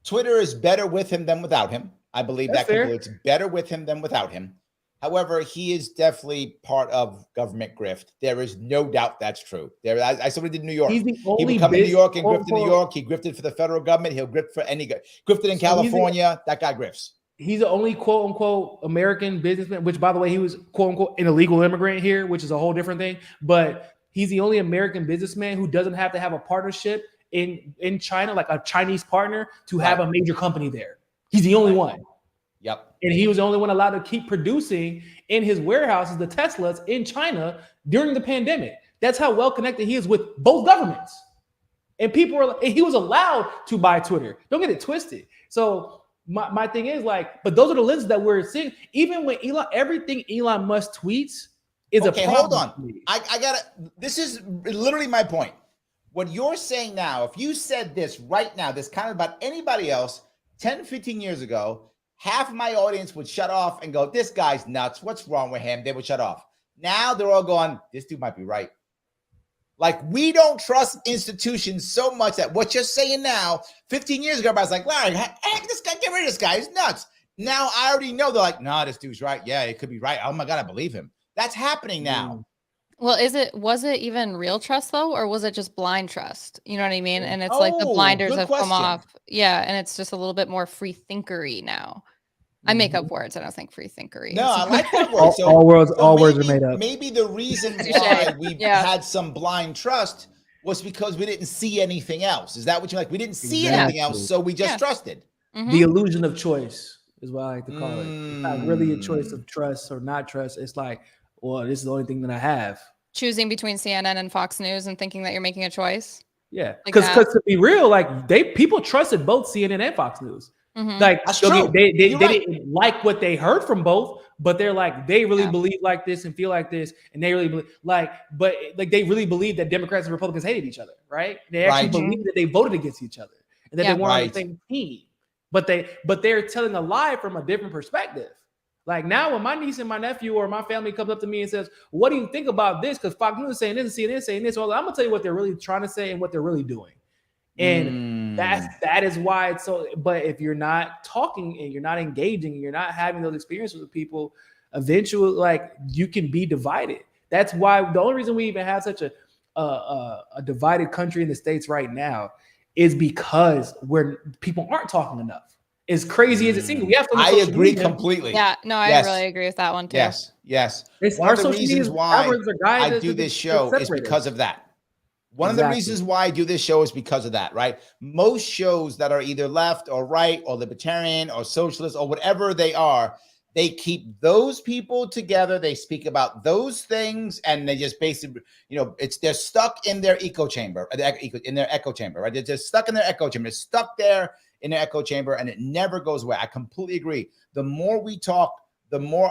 Twitter is better with him than without him. I believe that's completely. It's better with him than without him. However, he is definitely part of government grift. There is no doubt that's true. I saw what he did in New York. He would come to New York and grift in New York. He grifted for the federal government. He'll grift for any guy. Grifted in California. That guy grifts.
He's the only quote unquote American businessman, which by the way, he was quote unquote an illegal immigrant here, which is a whole different thing. But He's the only American businessman who doesn't have to have a partnership in China, like a Chinese partner, to have a major company there. He's the only one.
Yep.
And he was the only one allowed to keep producing in his warehouses, the Teslas in China during the pandemic. That's how well connected he is with both governments. And he was allowed to buy Twitter. Don't get it twisted. So my thing is like, but those are the lenses that we're seeing. Even when everything Elon Musk tweets is a problem.
Hold on. I gotta, this is literally my point. What you're saying now, if you said this right now, this kind of about anybody else 10, 15 years ago, half of my audience would shut off and go, this guy's nuts. What's wrong with him? They would shut off. Now they're all going, this dude might be right. Like, we don't trust institutions so much that what you're saying now, 15 years ago, everybody's like, Larry, heck, this guy, get rid of this guy. He's nuts. Now I already know they're like, nah, this dude's right. Yeah, it could be right. Oh my God, I believe him. That's happening now.
Well, was it even real trust though, or was it just blind trust? You know what I mean? And it's like the blinders have come off. Yeah, and it's just a little bit more free thinkery now. I make up words. I don't think free thinkery.
No, I like that word.
All words are made up.
Maybe the reason why we had some blind trust was because we didn't see anything else. Is that what you're like? We didn't see anything else, so we just trusted.
The illusion of choice is what I like to call it. It's not really a choice of trust or not trust. It's like, well, this is the only thing that I have.
Choosing between CNN and Fox News and thinking that you're making a choice.
Yeah, because to be real, like people trusted both CNN and Fox News. Like they didn't like what they heard from both, but they're like, they really believe like this and feel like this, and they really believe but they really believe that Democrats and Republicans hated each other, right? They actually believe that they voted against each other and that they weren't on the same team. But they're telling a lie from a different perspective. Like now, when my niece and my nephew or my family comes up to me and says, "What do you think about this?" Because Fox News is saying this and CNN saying this, well, I'm gonna tell you what they're really trying to say and what they're really doing. And that is why it's so. But if you're not talking and you're not engaging and you're not having those experiences with people, eventually, like, you can be divided. That's why the only reason we even have such a divided country in the States right now is because people aren't talking enough. As crazy as it seems, we have to.
I agree completely.
Yeah, no, I really agree with that one too.
Yes. One of the reasons why I do this show is because of that. One of the reasons why I do this show is because of that, right? Most shows that are either left or right or libertarian or socialist or whatever they are, they keep those people together. They speak about those things, and they just basically, they're stuck in their echo chamber, right? They're just stuck in their echo chamber. They're stuck there in their echo chamber, and it never goes away. I completely agree. The more we talk, the more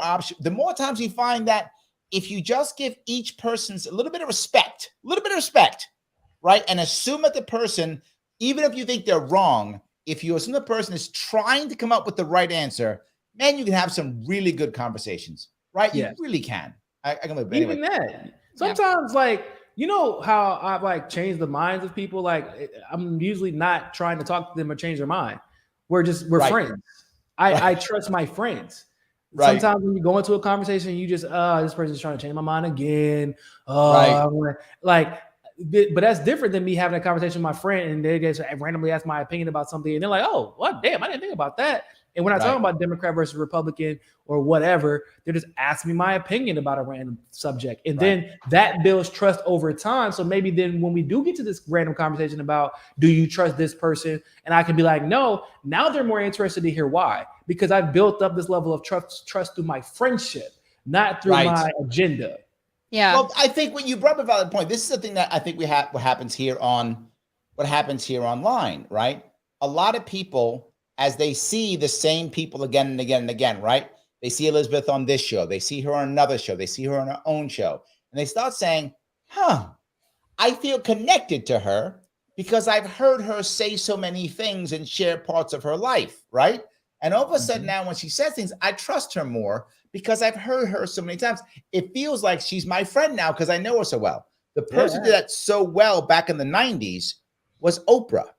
times we find that if you just give each person a little bit of respect, right? And assume that the person, even if you think they're wrong, if you assume the person is trying to come up with the right answer, man, you can have some really good conversations, right? You really can. I can live anyway.
Even that. Sometimes, how I've changed the minds of people. Like, I'm usually not trying to talk to them or change their mind. We're friends. I trust my friends. Right. Sometimes when you go into a conversation, you just, this person's trying to change my mind again. But that's different than me having a conversation with my friend and they just randomly ask my opinion about something. And they're like, oh, what? Damn, I didn't think about that. And when I'm talking about Democrat versus Republican or whatever, they're just asking me my opinion about a random subject. And then that builds trust over time. So maybe then when we do get to this random conversation about, do you trust this person? And I can be like, no, now they're more interested to hear why. Because I've built up this level of trust through my friendship, not through my agenda.
Yeah.
Well, I think when you brought up a valid point, this is the thing that I think what happens here online, right? A lot of people, as they see the same people again and again and again, right? They see Elizabeth on this show. They see her on another show. They see her on her own show. And they start saying, I feel connected to her because I've heard her say so many things and share parts of her life, right? And all of a sudden now when she says things, I trust her more because I've heard her so many times. It feels like she's my friend now because I know her so well. The person who did that so well back in the 90s was Oprah.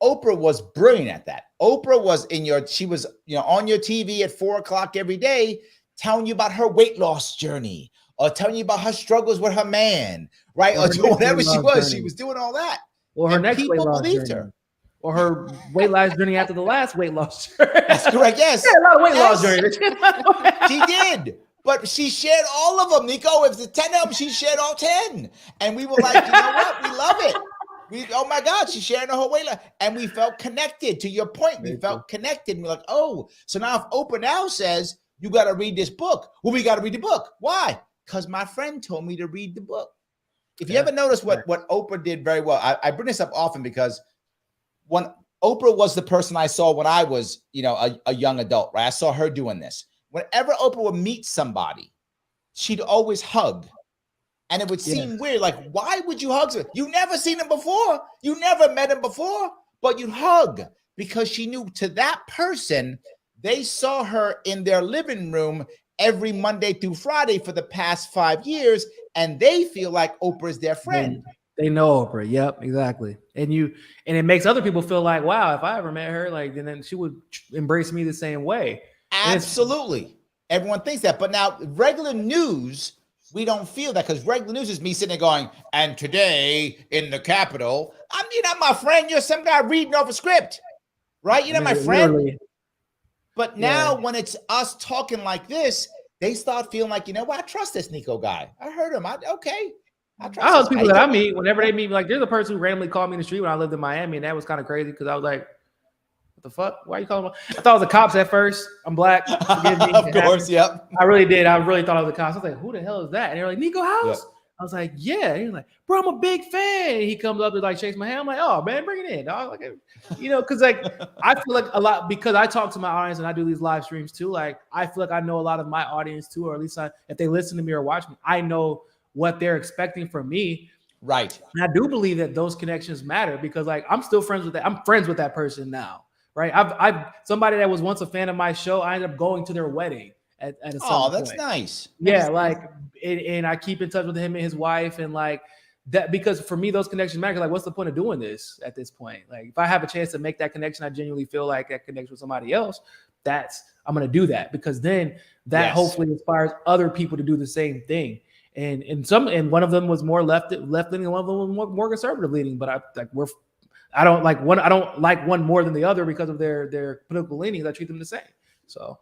Oprah was brilliant at that. Oprah was she was on your TV at 4:00 every day, telling you about her weight loss journey or telling you about her struggles with her man, right? Or whatever she was. She was doing all that.
Or her next weight loss journey. Or her weight loss journey after the last weight loss journey.
That's correct. Yes.
Yeah, a lot of weight loss journey.
She did. But she shared all of them, Niko. If it's 10 of them, she shared all 10. And we were like, you know what? We love it. Oh my God, she's sharing the whole way. And we felt connected. To your point, we felt connected. And we're like, oh, so now if Oprah now says, you got to read this book. Well, we got to read the book. Why? Because my friend told me to read the book. If you ever notice what Oprah did very well, I bring this up often because when Oprah was the person I saw when I was, a young adult, right? I saw her doing this. Whenever Oprah would meet somebody, she'd always hug. And it would seem weird. Like, why would you hug her? You never seen him before. You never met him before, but you'd hug because she knew to that person, they saw her in their living room every Monday through Friday for the past 5 years. And they feel like Oprah's their friend.
They know Oprah. Yep, exactly. And it makes other people feel like, wow, if I ever met her, like, then she would embrace me the same way.
Absolutely. Everyone thinks that. But now regular news, we don't feel that because regular news is me sitting there going, and today in the Capitol, you're not my friend. You're some guy reading off a script, right? You're not my friend. Literally. But now when it's us talking like this, they start feeling like, you know what? I trust this Niko guy. I heard him. I trust
people that I meet, whenever they meet, like there's a person who randomly called me in the street when I lived in Miami, and that was kind of crazy because I was like, what the fuck? Why are you calling me? I thought it was the cops at first. I'm black. Forgive me.
Of course, yep.
I really did. I really thought it was the cops. I was like, who the hell is that? And they were like, Niko House? Yep. I was like, yeah. He was like, bro, I'm a big fan. And he comes up to like shakes my hand. I'm like, oh man, bring it in, dog. Like, because like I feel like a lot because I talk to my audience and I do these live streams too. Like I feel like I know a lot of my audience too, or at least if they listen to me or watch me, I know what they're expecting from me.
Right.
And I do believe that those connections matter because like I'm still friends with that. I'm friends with that person now. Right. I've somebody that was once a fan of my show. I ended up going to their wedding at a point.
That's nice.
Yeah. And I keep in touch with him and his wife and like that, because for me, those connections matter. Like, what's the point of doing this at this point? Like if I have a chance to make that connection, I genuinely feel like that connects with somebody else. I'm going to do that because then that hopefully inspires other people to do the same thing. And one of them was more left leaning and one of them was more conservative leaning, but I don't like one more than the other because of their political leanings. I treat them the same. So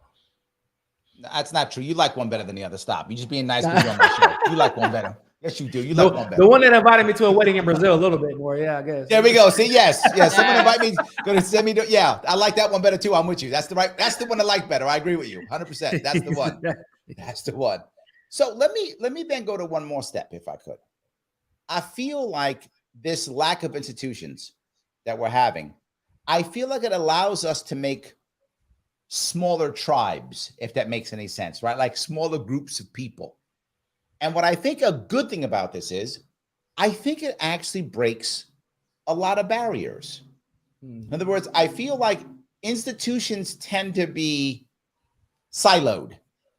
that's not true. You like one better than the other. Stop. You're just being nice to you on my show. You like one better. Yes, you do. You like one better.
The one that invited me to a wedding in Brazil a little bit more. Yeah, I guess.
There we go. See, yes. Someone invite me. Going to send me. I like that one better too. I'm with you. That's the one I like better. I agree with you 100%. That's the one. That's the one. So let me then go to one more step if I could. I feel like this lack of institutions that we're having, I feel like it allows us to make smaller tribes, if that makes any sense, right? Like smaller groups of people. And what I think a good thing about this is, I think it actually breaks a lot of barriers. In other words, I feel like institutions tend to be siloed,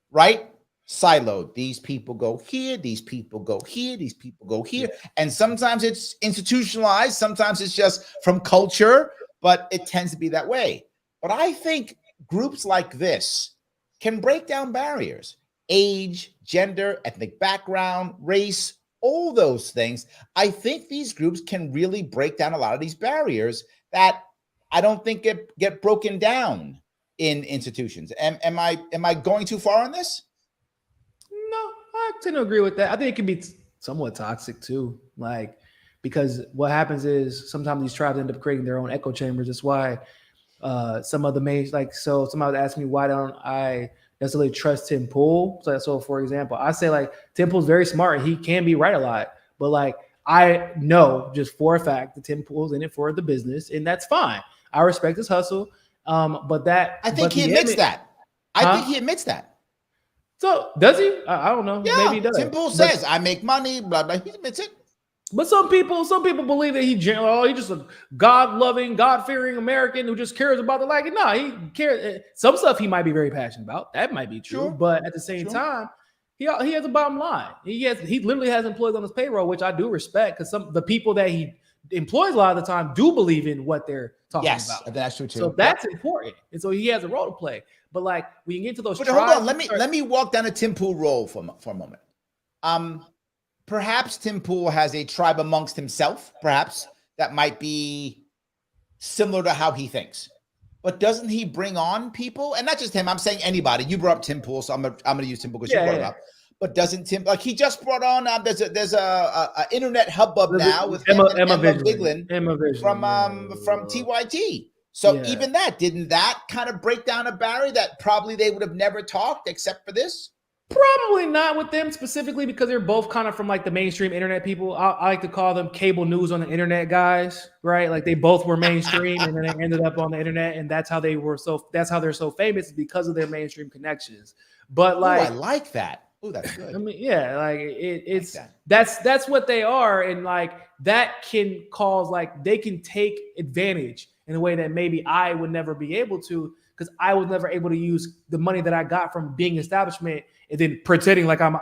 right? Siloed. These people go here, these people go here, these people go here. Yeah. And sometimes it's institutionalized, sometimes it's just from culture, but it tends to be that way. But I think groups like this can break down barriers. Age, gender, ethnic background, race, all those things. I think these groups can really break down a lot of these barriers that I don't think get broken down in institutions. Am I going too far on this?
No, I tend to agree with that. I think it can be somewhat toxic too. Like, because what happens is sometimes these tribes end up creating their own echo chambers. That's why some of the main, so somebody asked me, why don't I necessarily trust Tim Pool? So for example, I say like Tim Pool's very smart. He can be right a lot, but like I know just for a fact that Tim Pool's in it for the business, and that's fine. I respect his hustle. But I
think he admits that. I think he admits that.
So does he? I don't know.
Yeah,
maybe he does.
Tim Pool says, I make money, blah, blah. He admits it.
But some people believe that he's just a God-loving, God-fearing American who just cares about the like. No, he cares. Some stuff he might be very passionate about. That might be true. Sure. But at the same time, he has a bottom line. He literally has employees on his payroll, which I do respect, because the people that he employs a lot of the time do believe in what they're talking about.
Yes, that's true too.
So that's important. And so he has a role to play. But like when you get to those
tribes, hold on, let me walk down a Tim Pool role for a moment. Perhaps Tim Pool has a tribe amongst himself, perhaps, that might be similar to how he thinks. But doesn't he bring on people? And not just him. I'm saying anybody. You brought up Tim Pool, so I'm gonna use Tim Pool because you brought him up. But doesn't Tim, like, he just brought on? There's a internet hubbub now with him and Emma Vigeland from TYT. So even that, didn't that kind of break down a barrier that probably they would have never talked except for this?
Probably not with them specifically, because they're both kind of from like the mainstream internet people. I like to call them cable news on the internet guys, right? Like they both were mainstream and then they ended up on the internet, and that's how they're so famous, because of their mainstream connections. But like,
I like that. Oh, that's good.
I mean, yeah, like it's that's what they are, and like that can cause, like, they can take advantage in a way that maybe I would never be able to, because I was never able to use the money that I got from being establishment and then pretending like I'm,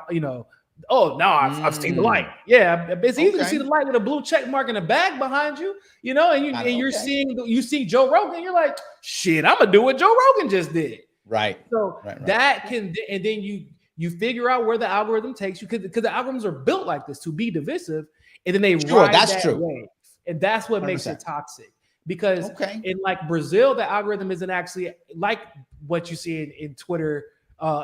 oh no, I've seen the light. Yeah, it's easy to see the light with a blue check mark and a bag behind you, and you're seeing Joe Rogan. You're like, shit, I'm gonna do what Joe Rogan just did.
Right.
So that can, and then you figure out where the algorithm takes you, because the algorithms are built like this to be divisive, and then they ride that wave, and that's what 100%. Makes it toxic. Because in like Brazil, the algorithm isn't actually like what you see in Twitter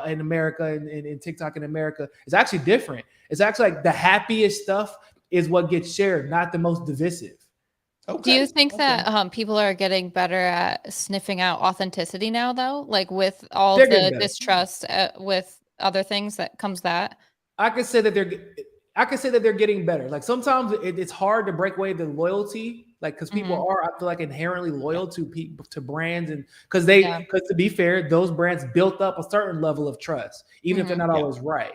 in America and in TikTok in America. It's actually different. It's actually like the happiest stuff is what gets shared, not the most divisive.
Do you think that people are getting better at sniffing out authenticity now, though? Like with all the distrust with other things that comes that?
I could say that they're getting better. Like sometimes it's hard to break away the loyalty, like because people are, I feel like, inherently loyal to people, to brands, and because to be fair, those brands built up a certain level of trust, even if they're not always right.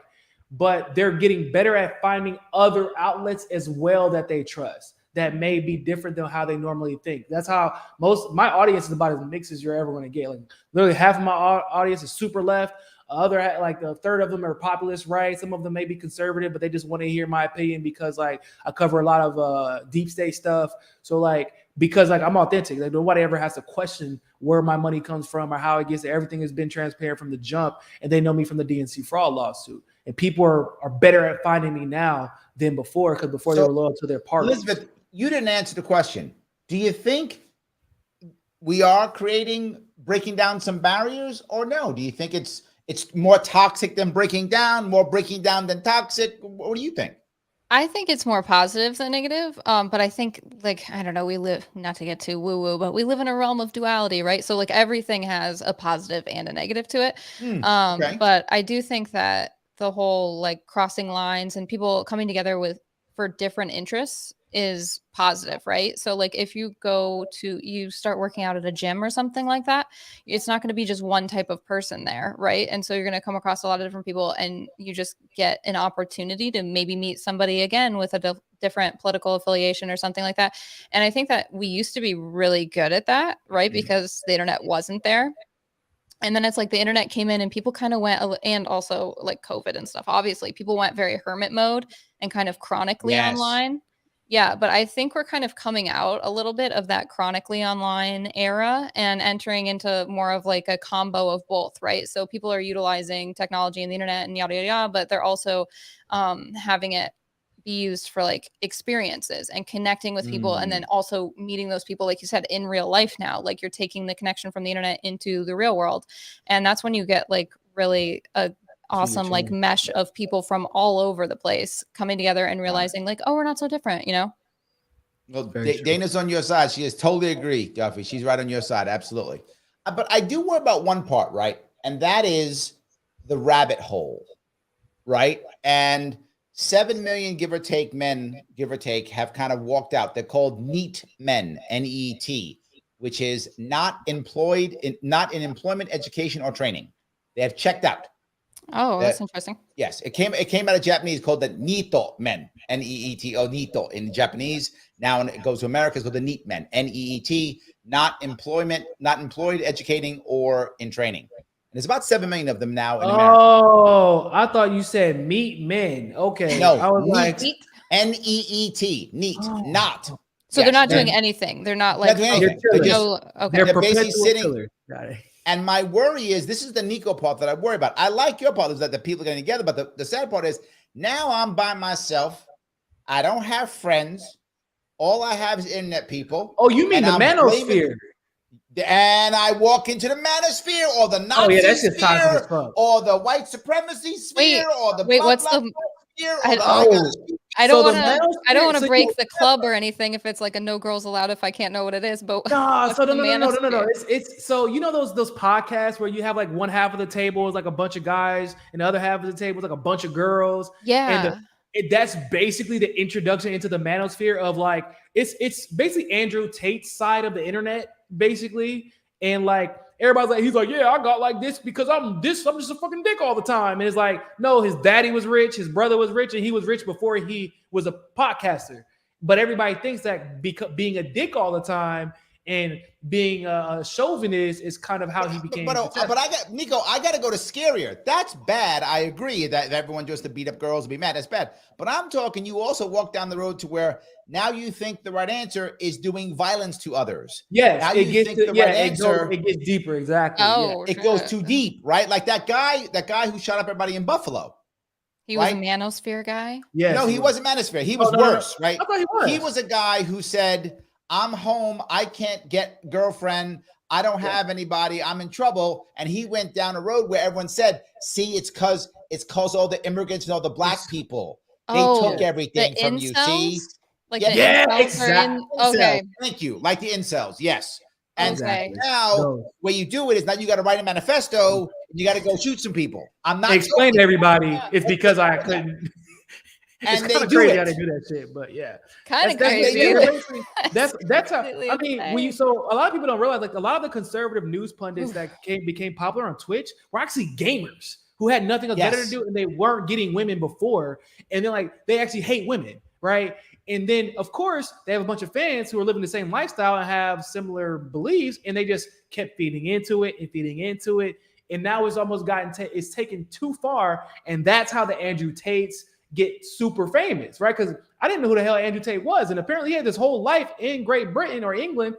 But they're getting better at finding other outlets as well that they trust, that may be different than how they normally think. That's how my audience is about as mixed as you're ever going to get. Like literally half of my audience is super left. Like a third of them are populist right. Some of them may be conservative, but they just want to hear my opinion because like I cover a lot of deep state stuff. So like, because like I'm authentic, like nobody ever has to question where my money comes from or how it gets there. Everything has been transparent from the jump, and they know me from the DNC fraud lawsuit. And people are better at finding me now than before, because before they were loyal to their partners.
Elizabeth, you didn't answer the question. Do you think we are breaking down some barriers, or no? Do you think it's more toxic than breaking down, more breaking down than toxic? What do you think?
I think it's more positive than negative. But I think, like, I don't know, we live, not to get too woo-woo, but we live in a realm of duality, right? So like everything has a positive and a negative to it. But I do think that the whole like crossing lines and people coming together for different interests is positive, right? So like if you start working out at a gym or something like that, it's not going to be just one type of person there, right? And so you're going to come across a lot of different people, and you just get an opportunity to maybe meet somebody again with a different political affiliation or something like that. And I think that we used to be really good at that, right? Because the internet wasn't there. And then it's like the internet came in and people kind of went, and also like COVID and stuff, obviously people went very hermit mode and kind of chronically online. Yeah, but I think we're kind of coming out a little bit of that chronically online era and entering into more of like a combo of both, right? So people are utilizing technology and the internet and yada, yada, yada, but they're also having it be used for like experiences and connecting with people, and then also meeting those people, like you said, in real life now. Like you're taking the connection from the internet into the real world. And that's when you get like really a awesome like mesh of people from all over the place coming together and realizing like, oh, we're not so different,
Well, Dana's on your side. She is totally agree, Duffy. She's right on your side. Absolutely. But I do worry about one part, right? And that is the rabbit hole, right? And 7 million, give or take, men, give or take, have kind of walked out. They're called NEET men, N-E-E-T, which is not in employment, education, or training. They have checked out.
Oh, that's interesting.
Yes, it came out of Japanese, called the Nito men, N-E-E-T-O, Nito in Japanese. Now when it goes to America, it's called the NEET men, N-E-E-T, not employed, educating, or in training. And there's about 7 million of them now in America.
Oh, I thought you said meat men. Okay.
No,
I was
NEET,
like
N-E-E-T, NEET, not.
So they're not doing anything. They're not like,
they're basically sitting.
Killers. Got it.
And my worry is, this is the Niko part that I worry about. I like your part, is that the people are getting together, but the sad part is now I'm by myself. I don't have friends. All I have is internet people.
Oh, you mean the manosphere?
And I walk into the manosphere or the Nazi
that's just toxic as
sphere
fuck.
or the white supremacy sphere or the blah,
what's
blah,
the
blah sphere or
I,
the
I don't want
manosphere-
to. I don't want to
so
break the club or anything if it's like a no girls allowed if I can't know what it is. But
no. So no.
manosphere?
It's so you know those podcasts where you have like one half of the table is like a bunch of guys and the other half of the table is like a bunch of girls.
Yeah.
And that's basically the introduction into the manosphere of like it's basically Andrew Tate's side of the internet basically, and like everybody's like he's like yeah I got like this because I'm just a fucking dick all the time, and it's like no, his daddy was rich, his brother was rich, and he was rich before he was a podcaster. But everybody thinks that being a dick all the time and being a chauvinist is kind of how he became.
But I got Niko. I got to go to scarier. That's bad. I agree that everyone just to beat up girls and be mad. That's bad. But I'm talking. You also walk down the road to where now you think the right answer is doing violence to others.
Yes,
now
it
you
gets
think the right answer.
It gets deeper. Exactly.
Oh,
it goes too deep, right? Like that guy who shot up everybody in Buffalo.
He was a manosphere guy?
Yes,
no, he wasn't manosphere. He was worse, right?
I thought he was.
He was a guy who said, I'm home. I can't get girlfriend. I don't have anybody. I'm in trouble. And he went down a road where everyone said, see, it's because all the immigrants and all the black people. They took everything from you. See?
Like the incels are in? Okay.
Thank you. Like the incels. Yes. And
now
what you do it is now you got to write a manifesto. You got to go shoot some people. I'm not
explain to everybody. It's because I couldn't.
And
it's
they
do
it.
How they do that shit, but yeah,
kind of crazy.
That's how. I mean, so a lot of people don't realize like a lot of the conservative news pundits that became popular on Twitch were actually gamers who had nothing else better to do, and they weren't getting women before, and then like they actually hate women, right? And then of course they have a bunch of fans who are living the same lifestyle and have similar beliefs, and they just kept feeding into it, and now it's almost it's taken too far, and that's how the Andrew Tates get super famous, right? Because I didn't know who the hell Andrew Tate was, and apparently he had this whole life in Great Britain or England,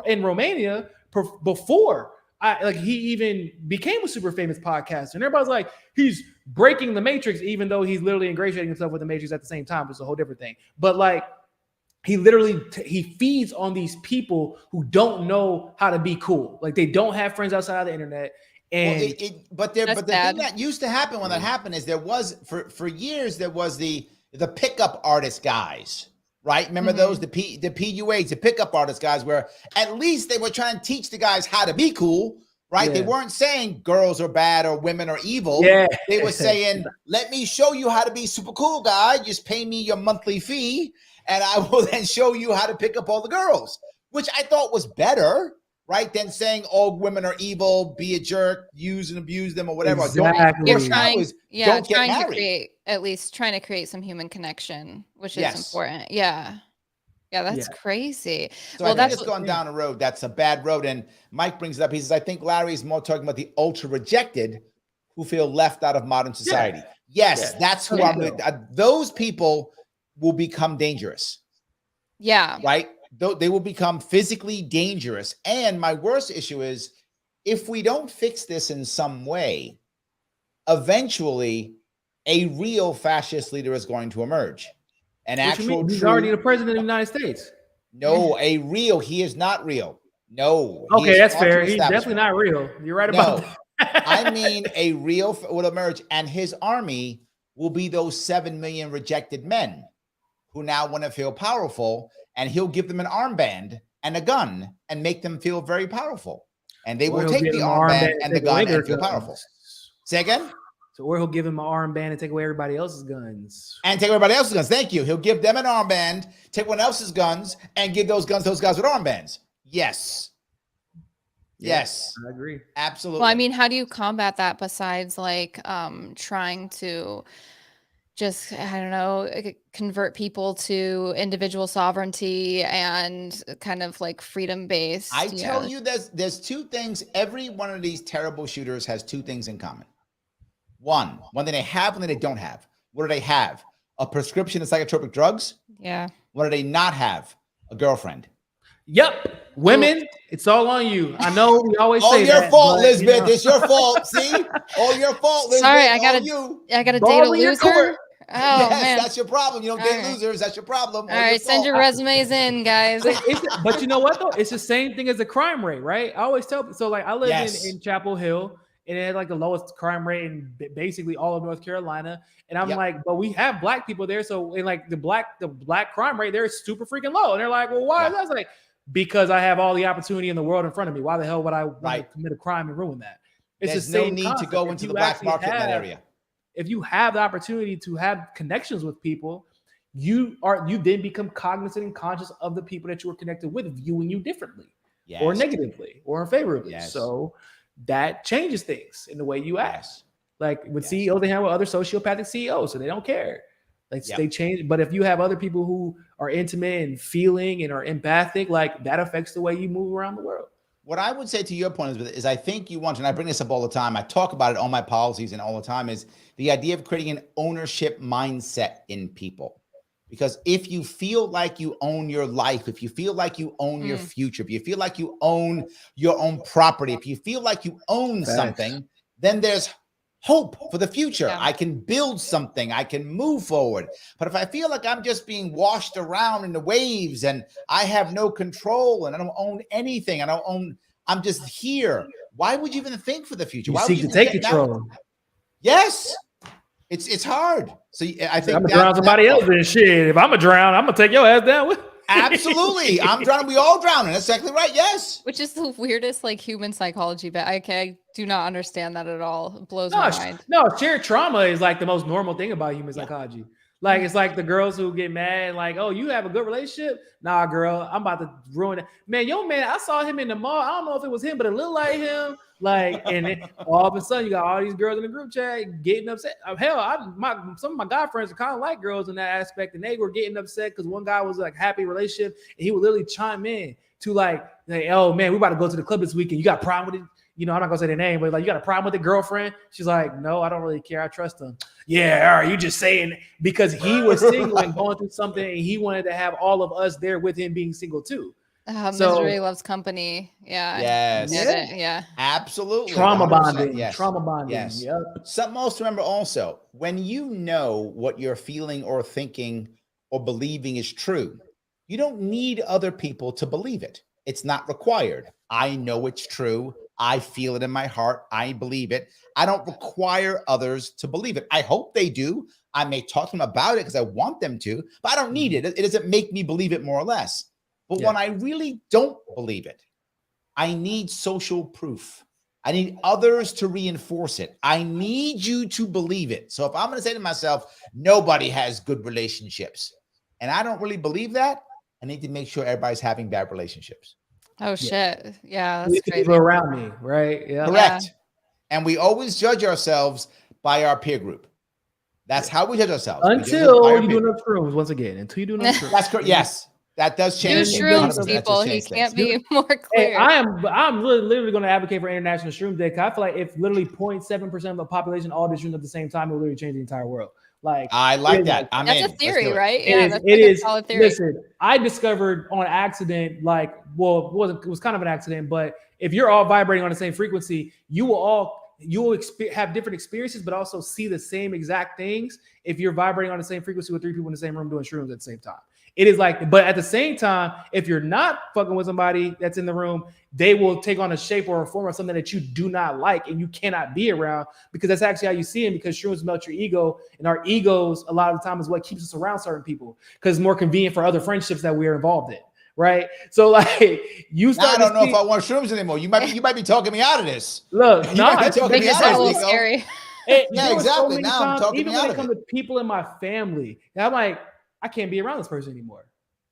in Romania before he even became a super famous podcaster. And everybody's like, he's breaking the Matrix, even though he's literally ingratiating himself with the Matrix at the same time. It's a whole different thing. But like, he literally he feeds on these people who don't know how to be cool. Like they don't have friends outside of the internet. And
but the thing that used to happen when that happened is there was for years there was the pickup artist guys, right? Remember those the PUAs, the pickup artist guys, where at least they were trying to teach the guys how to be cool, right? Yeah. They weren't saying girls are bad or women are evil. Yeah. They were saying, let me show you how to be super cool, guy. Just pay me your monthly fee, and I will then show you how to pick up all the girls, which I thought was better. Right, then saying all women are evil, be a jerk, use and abuse them or whatever.
Exactly. Trying to create some human connection, which is important. Yeah, that's crazy.
So I think it's gone down a road. That's a bad road. And Mike brings it up. He says, I think Larry is more talking about the ultra rejected who feel left out of modern society. Yes, that's who I'm with. Those people will become dangerous.
Yeah.
Right. They will become physically dangerous. And my worst issue is if we don't fix this in some way, eventually a real fascist leader is going to emerge.
He's already the president of the United States.
No, he is not real. No.
Okay, that's fair. He's definitely not real. You're right about
that. I mean, a real will emerge, and his army will be those 7 million rejected men who now want to feel powerful. And he'll give them an armband and a gun and make them feel very powerful. And they will take the armband and the gun and feel powerful. Say again?
So or he'll give him an armband and take away everybody else's guns.
Thank you. He'll give them an armband, take one else's guns, and give those guns to those guys with armbands. Yes. Yes.
I agree.
Absolutely.
Well, I mean, how do you combat that besides like trying to just, I don't know, convert people to individual sovereignty and kind of like freedom-based.
I tell you, there's two things. Every one of these terrible shooters has two things in common. One thing they have, one thing they don't have. What do they have? A prescription of psychotropic drugs?
Yeah.
What do they not have? A girlfriend.
Yep. Women, it's all on you. I know we always say that.
All your fault, Elizabeth. It's your fault. See? All your fault, Elizabeth.
Sorry, I gotta date a loser.
yes,
man.
that's your problem. You don't date losers. That's your problem.
All right, send your resumes in, guys.
But you know what though? It's the same thing as the crime rate, right? I always tell people. So like I live in Chapel Hill, and it had like the lowest crime rate in basically all of North Carolina. And I'm like, but we have black people there, so and like the black crime rate there is super freaking low. And they're like, well, why is that? I was like, because I have all the opportunity in the world in front of me. Why the hell would I want to commit a crime and ruin that? It's
There's
the same
no need
concept.
to go into the black market in that area.
If you have the opportunity to have connections with people, you then become cognizant and conscious of the people that you are connected with, viewing you differently, or negatively, or unfavorably. So that changes things in the way you act. Like with CEOs, they have with other sociopathic CEOs, so they don't care. Like they change. But if you have other people who are intimate and feeling and are empathic, like that affects the way you move around the world.
What I would say to your point is I think you want to, and I bring this up all the time, I talk about it on my policies and all the time, is the idea of creating an ownership mindset in people. Because if you feel like you own your life, if you feel like you own your future, if you feel like you own your own property, if you feel like you own something, then there's hope for the future. Yeah. I can build something. I can move forward. But if I feel like I'm just being washed around in the waves and I have no control and I don't own anything, I'm just here. Why would you even think for the future? Why
seek to take control?
Yes. It's hard. So I think
I'm gonna drown somebody else in shit. If I'm gonna drown, I'm gonna take your ass down with.
Absolutely. I'm drowning. We all drowning. That's exactly right. Yes.
Which is the weirdest like human psychology, but I do not understand that at all. It blows my mind.
No, shared trauma is like the most normal thing about human psychology. Like it's like the girls who get mad, like, oh, you have a good relationship? Nah, girl, I'm about to ruin it. Man, I saw him in the mall. I don't know if it was him, but it looked like him. Like, and then all of a sudden you got all these girls in the group chat getting upset. Hell, some of my guy friends are kind of like girls in that aspect, and they were getting upset because one guy was like happy relationship, and he would literally chime in to like, oh man, we about to go to the club this weekend. You got a problem with it? You know, I'm not gonna say their name, but like, you got a problem with the girlfriend? She's like, no, I don't really care. I trust him. Yeah, all right, you just saying because he was single and going through something, and he wanted to have all of us there with him being single too.
Misery loves company. Yeah.
Yes.
Yeah.
Absolutely.
Trauma bonding.
Yes.
Trauma bonding.
Yes.
Yep.
Something else to remember also, when you know what you're feeling or thinking or believing is true, you don't need other people to believe it. It's not required. I know it's true. I feel it in my heart. I believe it. I don't require others to believe it. I hope they do. I may talk to them about it because I want them to, but I don't need it. It doesn't make me believe it more or less. But when I really don't believe it, I need social proof. I need others to reinforce it. I need you to believe it. So if I'm going to say to myself, nobody has good relationships, and I don't really believe that, I need to make sure everybody's having bad relationships.
Oh, shit. Yeah. That's crazy.
People around me, right? Yeah.
Correct. Yeah. And we always judge ourselves by our peer group. That's how we judge ourselves.
Until you do enough shrooms, once again. Until you do enough shrooms.
That's correct. Yes. That does change.
Do shrooms, people. He can't be more clear.
Hey, I'm literally going to advocate for International Shroom Day. I feel like if literally 0.7% of the population all did shrooms at the same time, it will literally change the entire world. Like
I like that.
That's a theory, right?
Yeah, it is. Solid theory. Listen, I discovered on accident, like, well, it was kind of an accident, but if you're all vibrating on the same frequency, you will have different experiences, but also see the same exact things if you're vibrating on the same frequency with 3 people in the same room doing shrooms at the same time. It is like, but at the same time, if you're not fucking with somebody that's in the room, they will take on a shape or a form of something that you do not like and you cannot be around, because that's actually how you see them, because shrooms melt your ego, and our egos a lot of the time is what keeps us around certain people because it's more convenient for other friendships that we're involved in. Right. So like you start.
I don't know if I want shrooms anymore. You might be talking me out of this.
Look, no,
it's a little scary.
Yeah, exactly.
So
now I'm talking
even
me out
when
of
it comes to people in my family, I'm like, I can't be around this person anymore.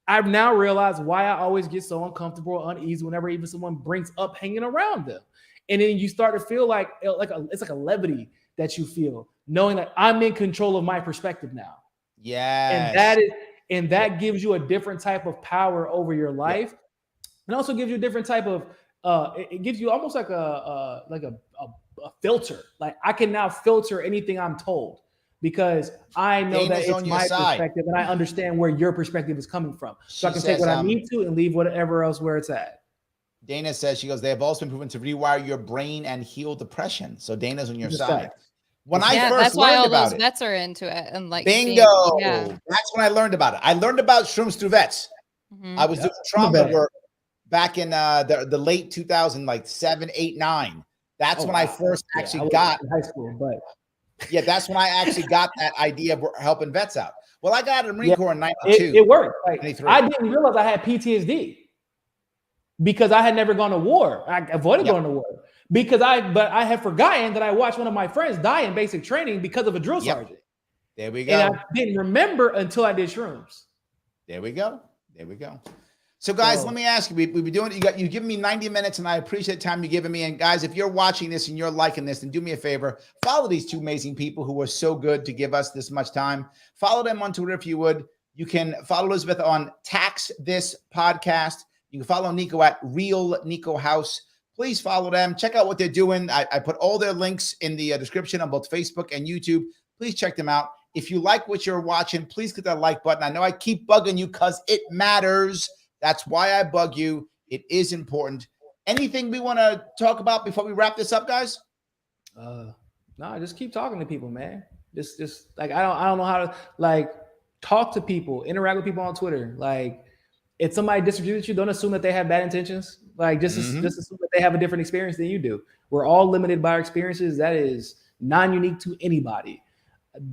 I've now realized why I always get so uncomfortable or uneasy whenever even someone brings up hanging around them. And then you start to feel like it's like a levity that you feel, knowing that I'm in control of my perspective now.
Yeah.
And that gives you a different type of power over your life. And also gives you a different type of it gives you almost like a filter. Like I can now filter anything I'm told, because I know that it's my perspective and I understand where your perspective is coming from. So I can take what I need to and leave whatever else where it's at.
Dana says, she goes, they have also been proven to rewire your brain and heal depression. So Dana's on your side. When I first
that's why
learned
all
about
those
it,
vets are into it and like
bingo. That's when I learned about it. I learned about shrooms through vets. I was doing trauma work back in the late 2000, like 7, 8, 9. That's when I first actually got
in high school, but
yeah, that's when I actually got that idea of helping vets out. Well, I got a Marine Corps in 92.
It worked. Like
93.
I didn't realize I had PTSD because I had never gone to war. I avoided going to war because I had forgotten that I watched one of my friends die in basic training because of a drill sergeant.
There we go.
And I didn't remember until I did shrooms.
There we go. There we go. So guys, let me ask you, we've been doing it. You've given me 90 minutes and I appreciate the time you've given me. And guys, if you're watching this and you're liking this, then do me a favor, follow these two amazing people who were so good to give us this much time. Follow them on Twitter if you would. You can follow Elizabeth on Tax This Podcast. You can follow Niko at Real Niko House. Please follow them. Check out what they're doing. I put all their links in the description on both Facebook and YouTube. Please check them out. If you like what you're watching, please click that like button. I know I keep bugging you because it matters. That's why I bug you. It is important. Anything we want to talk about before we wrap this up, guys?
No, just keep talking to people, man. Just like I don't know how to like talk to people, interact with people on Twitter. Like if somebody disagrees with you, don't assume that they have bad intentions. Like just assume that they have a different experience than you do. We're all limited by our experiences. That is non-unique to anybody.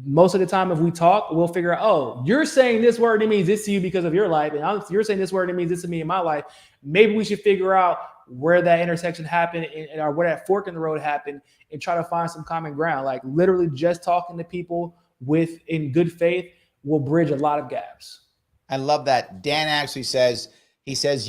Most of the time, if we talk, we'll figure out, oh, you're saying this word, it means this to you because of your life. And you're saying this word, it means this to me in my life. Maybe we should figure out where that intersection happened or where that fork in the road happened and try to find some common ground. Like literally just talking to people in good faith will bridge a lot of gaps.
I love that. Dan actually says,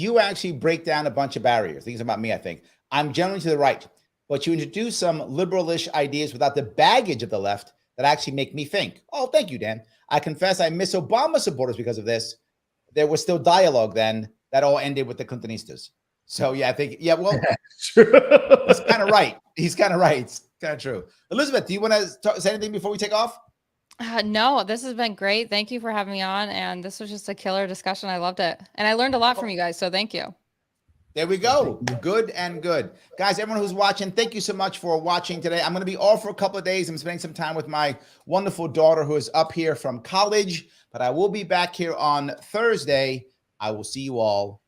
you actually break down a bunch of barriers. Things about me, I think. I'm generally to the right, but you introduce some liberalish ideas without the baggage of the left that actually make me think. Oh, thank you, Dan. I confess I miss Obama supporters because of this. There was still dialogue then that all ended with the Clintonistas. So yeah, I think, well, he's kind of right. He's kind of right. It's kind of true. Elizabeth, do you want to say anything before we take off?
No, this has been great. Thank you for having me on. And this was just a killer discussion. I loved it. And I learned a lot from you guys. So thank you.
There we go. Good and good. Guys, everyone who's watching, thank you so much for watching today. I'm going to be off for a couple of days. I'm spending some time with my wonderful daughter who is up here from college, but I will be back here on Thursday. I will see you all